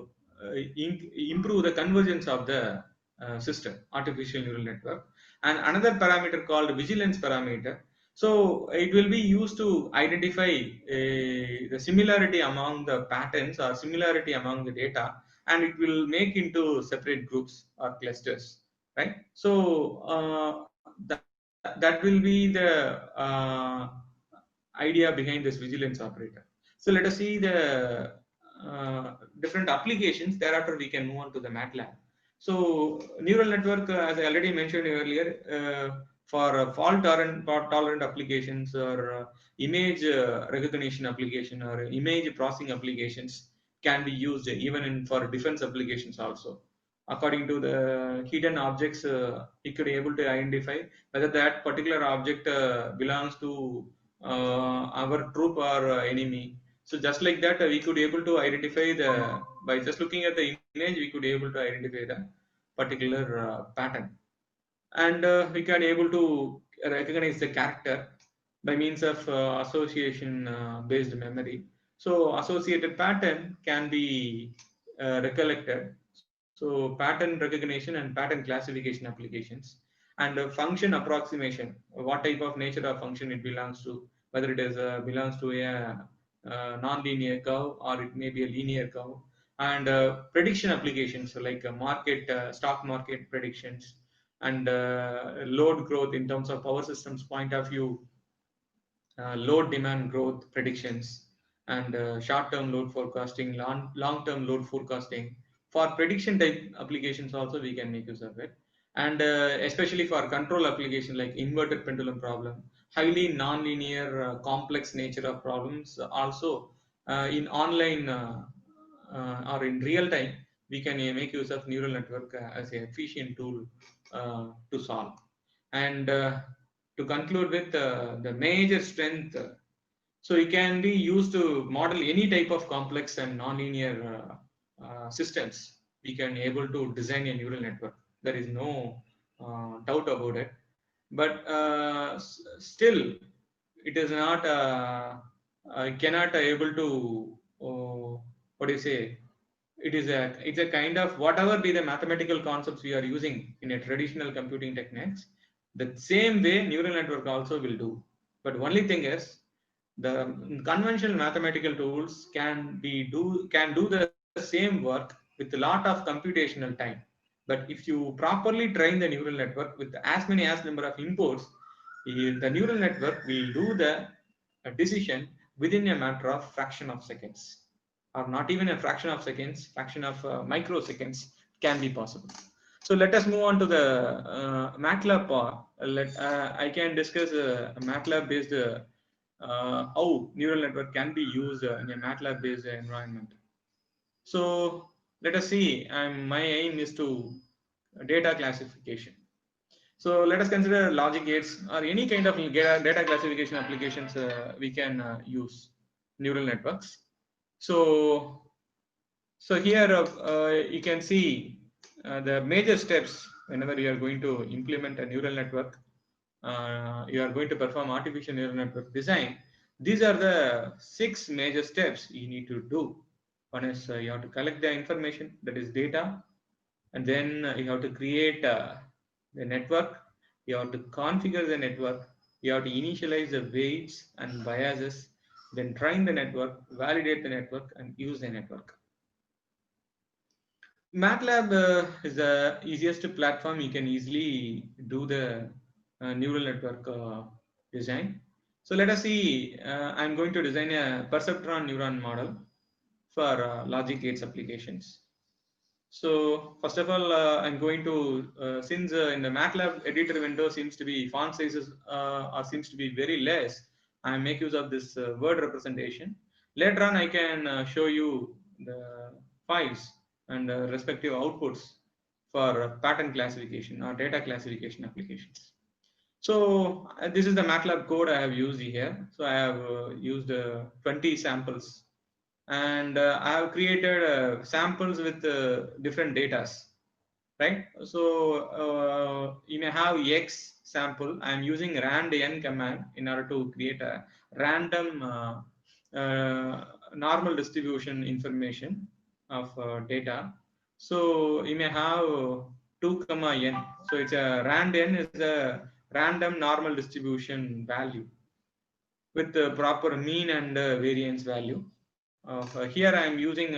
improve the convergence of the system, artificial neural network. And another parameter called vigilance parameter, so it will be used to identify the similarity among the patterns or similarity among the data, and it will make into separate groups or clusters, right? So that will be the idea behind this vigilance operator. So let us see the different applications. Thereafter, we can move on to the MATLAB. So neural network, as I already mentioned earlier, for fault tolerant applications, or image recognition application, or image processing applications can be used even in for defense applications also. According to the hidden objects, it could be able to identify whether that particular object belongs to our troop or enemy. So just like that, we could able to identify the, by just looking at the image, we could able to identify the particular pattern, and we can able to recognize the character. by means of association based memory. So associated pattern can be recollected. So pattern recognition and pattern classification applications, and function approximation, what type of nature of function it belongs to, whether it is belongs to a non-linear curve or it may be a linear curve, and prediction applications, so like market stock market predictions, and load growth in terms of power systems point of view, load demand growth predictions, and short-term load forecasting, long-term load forecasting. For prediction type applications also we can make use of it, and especially for control application like inverted pendulum problem, highly non-linear complex nature of problems also, in online or in real time we can make use of neural network as an efficient tool to solve. And to conclude with the major strength, so it can be used to model any type of complex and nonlinear systems. We can able to design a neural network. There is no doubt about it. But still, it is not cannot able to what do you say? It's a kind of whatever be the mathematical concepts we are using in a traditional computing techniques, the same way neural network also will do. But only thing is the conventional mathematical tools can do the same work with a lot of computational time. But if you properly train the neural network with as many as number of inputs, the neural network will do the decision within a matter of fraction of seconds, or not even a fraction of seconds, fraction of microseconds can be possible. So let us move on to the MATLAB part. I can discuss MATLAB based how neural network can be used in a MATLAB based environment. So let us see. My aim is to data classification. So let us consider logic gates or any kind of data classification applications we can use neural networks. So here you can see the major steps whenever you are going to implement a neural network. You are going to perform artificial neural network design. These are the 6 major steps you need to do. One is you have to collect the information, that is data, and then you have to create the network. You have to configure the network. You have to initialize the weights and biases, then train the network, validate the network, and use the network. MATLAB is the easiest platform. You can easily do the neural network design. So let us see. I'm going to design a perceptron neuron model for logic gates applications. So first of all, I'm going to, since in the MATLAB editor window seems to be font sizes or seems to be very less, I make use of this word representation. Later on, I can show you the files and respective outputs for pattern classification or data classification applications. So this is the MATLAB code I have used here. So I have used 20 samples, and I have created samples with different datas, right? So you may have X sample. I am using rand-n command in order to create a random normal distribution information of data. So you may have 2 comma n. So it's a rand-n is a random normal distribution value with the proper mean and variance value. Here I am using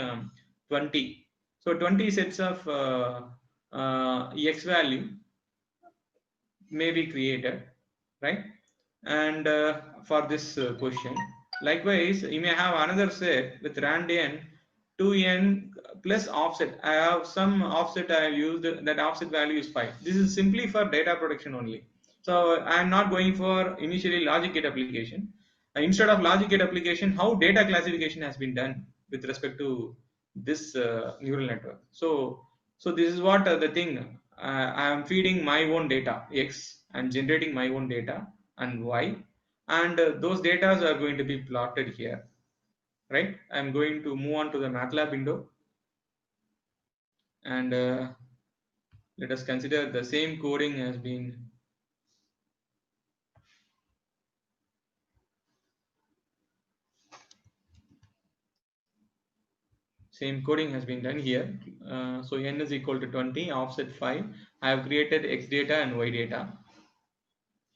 20. So 20 sets of X value may be created, right? And for this question, likewise, you may have another set with rand n, 2n plus offset. I have some offset I have used, that offset value is 5. This is simply for data protection only. So I am not going for initially logic gate application. Instead of logic gate application, how data classification has been done with respect to this neural network. So this is what the thing. I am feeding my own data X and generating my own data and Y, and those data are going to be plotted here, right? I'm going to move on to the MATLAB window, and let us consider the same coding has been. same coding has been done here. So n is equal to 20, offset 5. I have created x data and y data,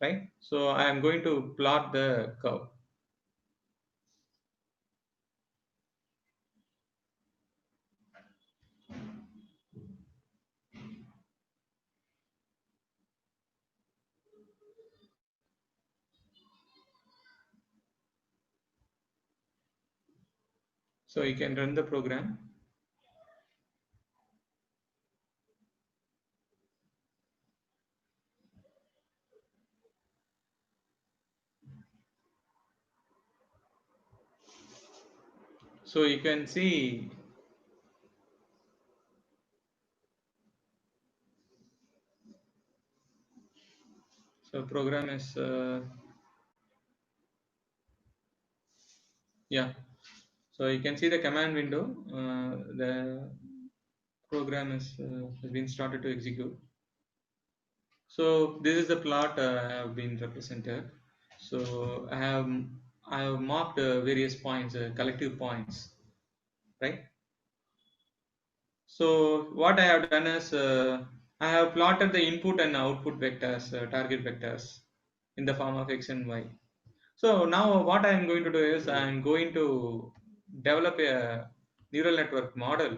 right? So I am going to plot the curve. So you can run the program. So you can see, so program is yeah. So you can see the command window. The program has been started to execute. So this is the plot I have been represented. So I have marked various points, collective points, right? So what I have done is I have plotted the input and output vectors, target vectors, in the form of x and y. So now what I am going to do is I am going to develop a neural network model.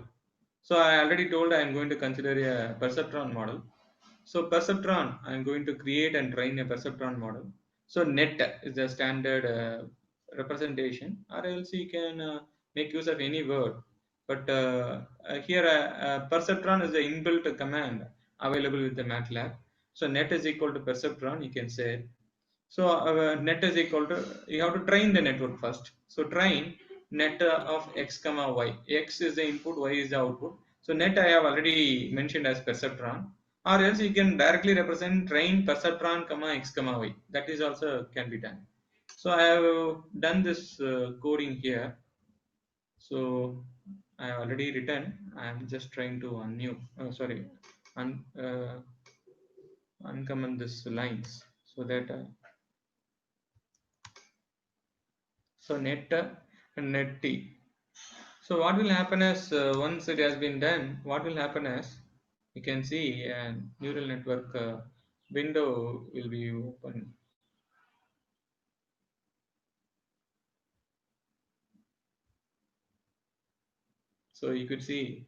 So I already told I am going to consider a perceptron model. So perceptron, I am going to create and train a perceptron model. So net is the standard representation, or else you can make use of any word. But here perceptron is the inbuilt command available with the MATLAB. So net is equal to perceptron, you can say. So net is equal to, you have to train the network first. So train net of x comma y. X is the input, y is the output. So net I have already mentioned as perceptron, or else you can directly represent train perceptron comma x comma y. That is also can be done. So I have done this coding here. So I have already written. I am just trying to uncomment this lines so that so net and net t. So what will happen is once it has been done, what will happen is you can see a neural network window will be open. So you could see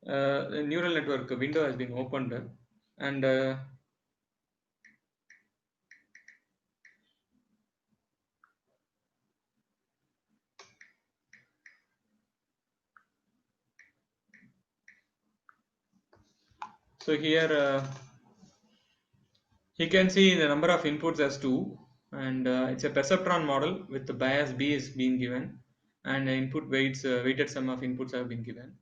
the neural network window has been opened, and so here you can see the number of inputs as 2, and it's a perceptron model with the bias B is being given, and the input weights, weighted sum of inputs have been given.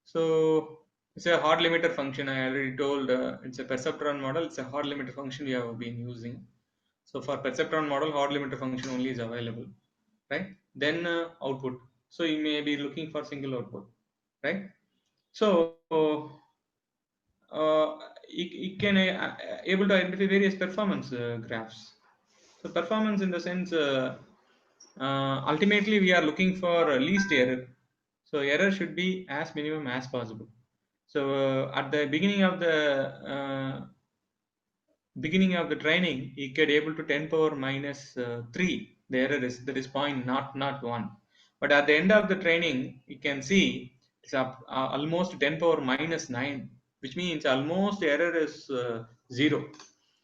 So it's a hard limiter function. I already told it's a perceptron model. It's a hard limiter function we have been using. So for perceptron model, hard limiter function only is available, right? Then output. So you may be looking for single output, right? So it can able to identify various performance graphs. So performance in the sense, ultimately we are looking for least error. So error should be as minimum as possible. So at the beginning of the training, he get able to 10 power minus 3. The error is, that is point not 1. But at the end of the training, you can see it's up almost 10 power minus 9, which means almost error is 0.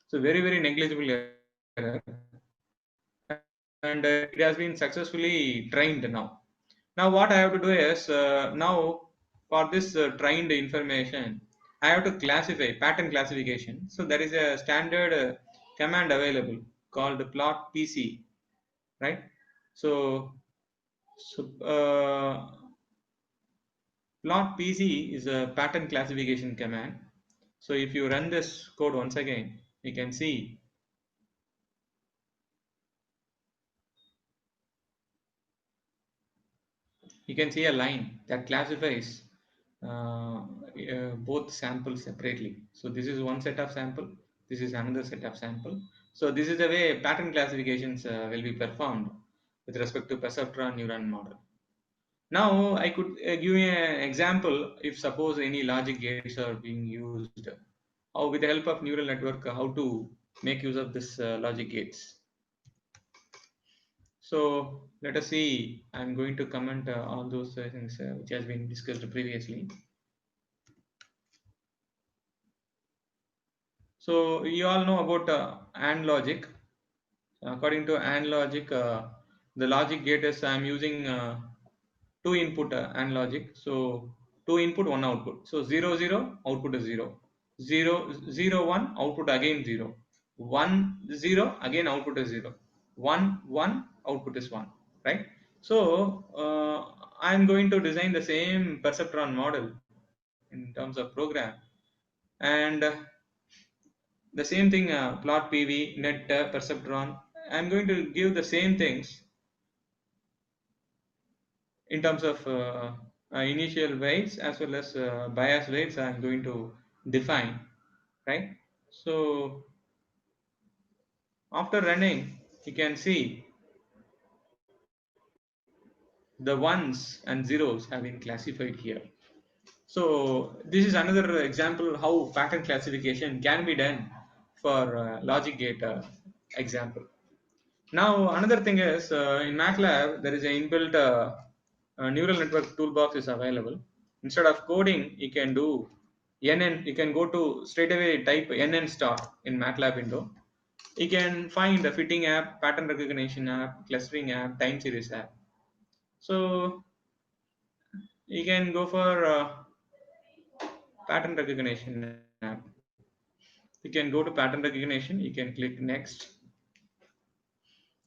So very negligible error, and it has been successfully trained now. Now what I have to do is now for this trained information, I have to classify pattern classification. So there is a standard command available called plot PC, right? So, plot PC is a pattern classification command. So if you run this code once again, you can see a line that classifies both samples separately. So this is one set of sample, this is another set of sample. So this is the way pattern classifications will be performed with respect to perceptron neuron model. Now I could give you an example if suppose any logic gates are being used. How with the help of neural network, how to make use of this logic gates. So let us see. I'm going to comment all those things which has been discussed previously. So you all know about AND logic. According to AND logic, the logic gate is I'm using two input AND logic. So two input, one output. So 0 0 output is 0. 0 0 1 output again 0. 1 0 again output is 0. 1 1 output is 1. Right. So I'm going to design the same perceptron model in terms of program, and the same thing, plot PV, net, perceptron. I'm going to give the same things in terms of initial weights as well as bias weights. I'm going to define, right? So after running, you can see the ones and zeros have been classified here. So this is another example how pattern classification can be done for logic gate example. Now another thing is in MATLAB there is an inbuilt neural network toolbox is available. Instead of coding, you can do NN. You can go to straight away type NN star in MATLAB window. You can find a fitting app, pattern recognition app, clustering app, time series app. So you can go for pattern recognition app. You can go to pattern recognition. You can click next.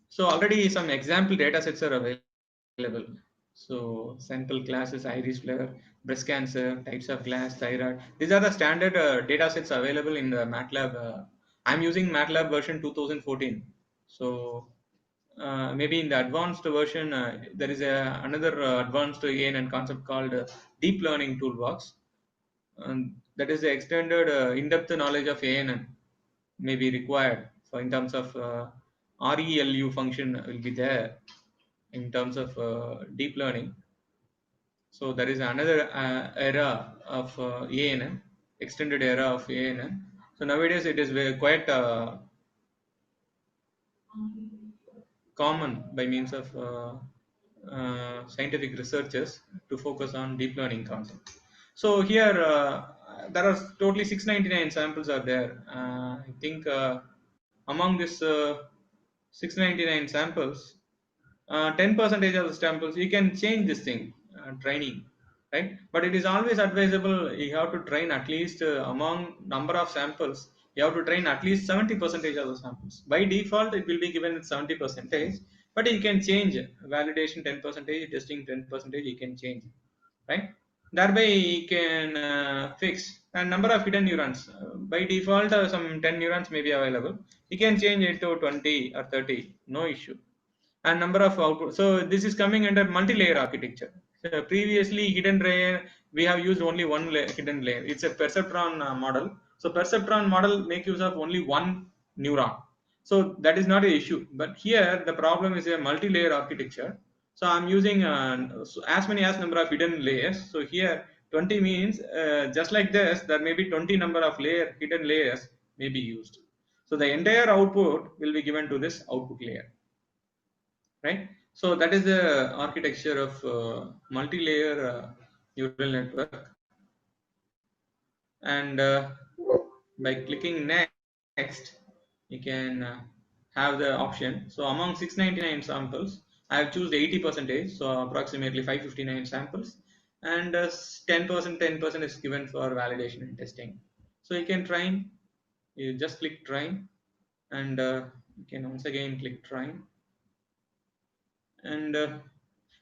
So already some example data sets are available. So sample classes, iris flare, breast cancer, types of glass, thyroid. These are the standard data sets available in the MATLAB. I'm using MATLAB version 2014. So maybe in the advanced version, there is another advanced ANN concept called deep learning toolbox. And that is the extended in-depth knowledge of ANN may be required. So in terms of ReLU function will be there in terms of deep learning. So there is another era of ANN, extended era of ANN. So nowadays it is quite common by means of scientific researchers to focus on deep learning concept. So here there are totally 699 samples are there. I think among this 699 samples, 10 percentage of the samples you can change this thing, training, right? But it is always advisable you have to train at least among number of samples, you have to train at least 70 percentage of the samples. By default it will be given at 70 percentage, but you can change validation 10 percentage, testing 10 percentage, you can change, right? Thereby you can fix a number of hidden neurons. By default some 10 neurons may be available, you can change it to 20 or 30, no issue. And number of output. So this is coming under multi-layer architecture. So previously hidden layer, we have used only one hidden layer. It's a perceptron model. So perceptron model make use of only one neuron. So that is not an issue. But here the problem is a multi-layer architecture. So I'm using as many as number of hidden layers. So here 20 means just like this, there may be 20 number of hidden layers may be used. So the entire output will be given to this output layer, right? So that is the architecture of multi-layer neural network. And by clicking next, you can have the option. So among 699 samples, I have chosen 80 percentage, so approximately 559 samples, and 10%, 10% is given for validation and testing. So you can train. You just click train, and you can once again click train. And if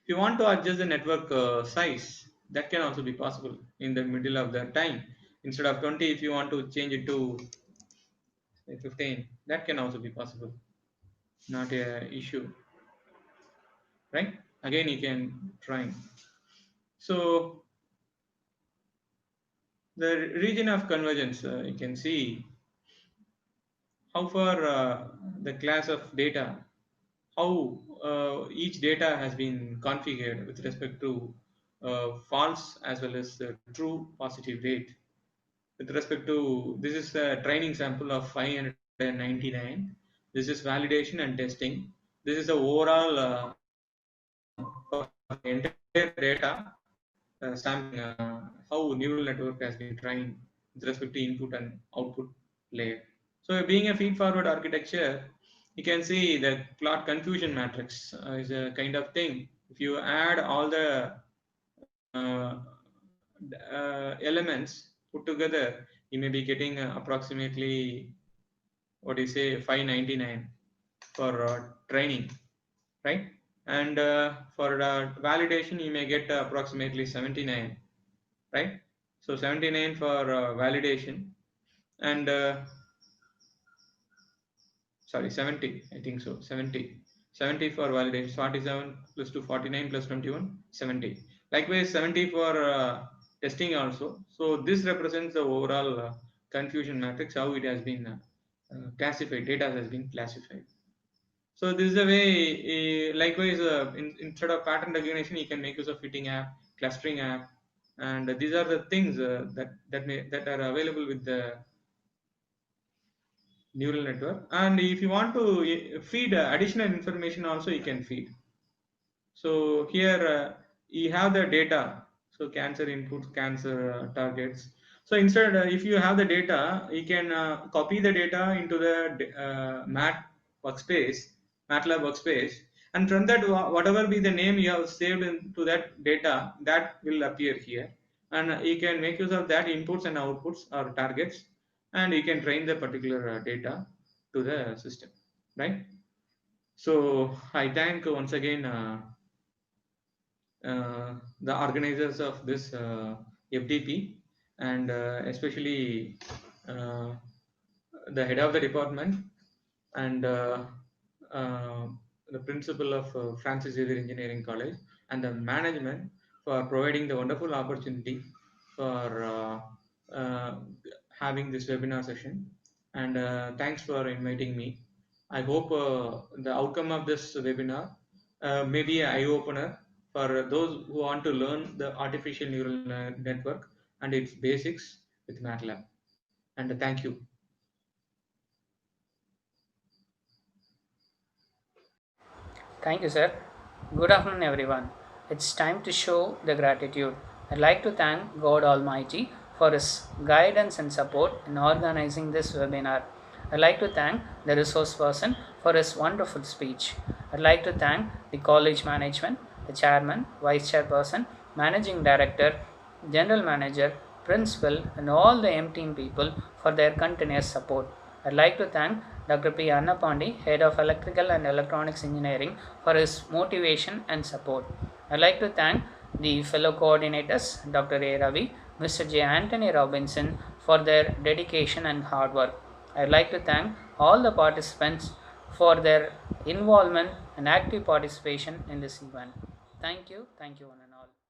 you want to adjust the network size, that can also be possible in the middle of the time. Instead of 20, if you want to change it to say 15, that can also be possible. Not a issue, right? Again, you can try. So the region of convergence, you can see how far the class of data, how each data has been configured with respect to false as well as true positive rate. With respect to, this is a training sample of 599. This is validation and testing. This is the overall entire data sampling, how neural network has been trained with respect to input and output layer. So being a feed forward architecture, you can see the plot confusion matrix is a kind of thing. If you add all the uh, elements put together, you may be getting approximately, what do you say, 599 for training, right? And for validation, you may get approximately 79, right? So 79 for validation, and sorry, 70, I think so, 70 for validation, 47 plus 2, 49 plus 21, 70. Likewise, 70 for testing also. So this represents the overall confusion matrix, how it has been classified, data has been classified. So this is a way, likewise, instead of pattern recognition, you can make use of fitting app, clustering app, and these are the things that are available with the neural network. And if you want to feed additional information also, you can feed. So here you have the data. So cancer inputs, cancer targets. So instead, if you have the data, you can copy the data into the workspace, MATLAB workspace, and from that, whatever be the name you have saved into that data, that will appear here. And you can make use of that inputs and outputs or targets, and you can train the particular data to the system, right? So I thank once again the organizers of this FDP, and especially uh, the head of the department, and uh, the principal of Francis Xavier Engineering College, and the management for providing the wonderful opportunity for uh, having this webinar session. And thanks for inviting me. I hope the outcome of this webinar may be an eye opener for those who want to learn the artificial neural network and its basics with MATLAB. And thank you. Thank you, sir. Good afternoon, everyone. It's time to show the gratitude. I'd like to thank God Almighty for His guidance and support in organizing this webinar. I'd like to thank the resource person for his wonderful speech. I'd like to thank the college management, the chairman, vice chairperson, managing director, general manager, principal, and all the M team people for their continuous support. I'd like to thank Dr. P. Annapandi, Head of Electrical and Electronics Engineering, for his motivation and support. I'd like to thank the fellow coordinators, Dr. A. Ravi, Mr. J. Anthony Robinson, for their dedication and hard work. I'd like to thank all the participants for their involvement and active participation in this event. Thank you one and all.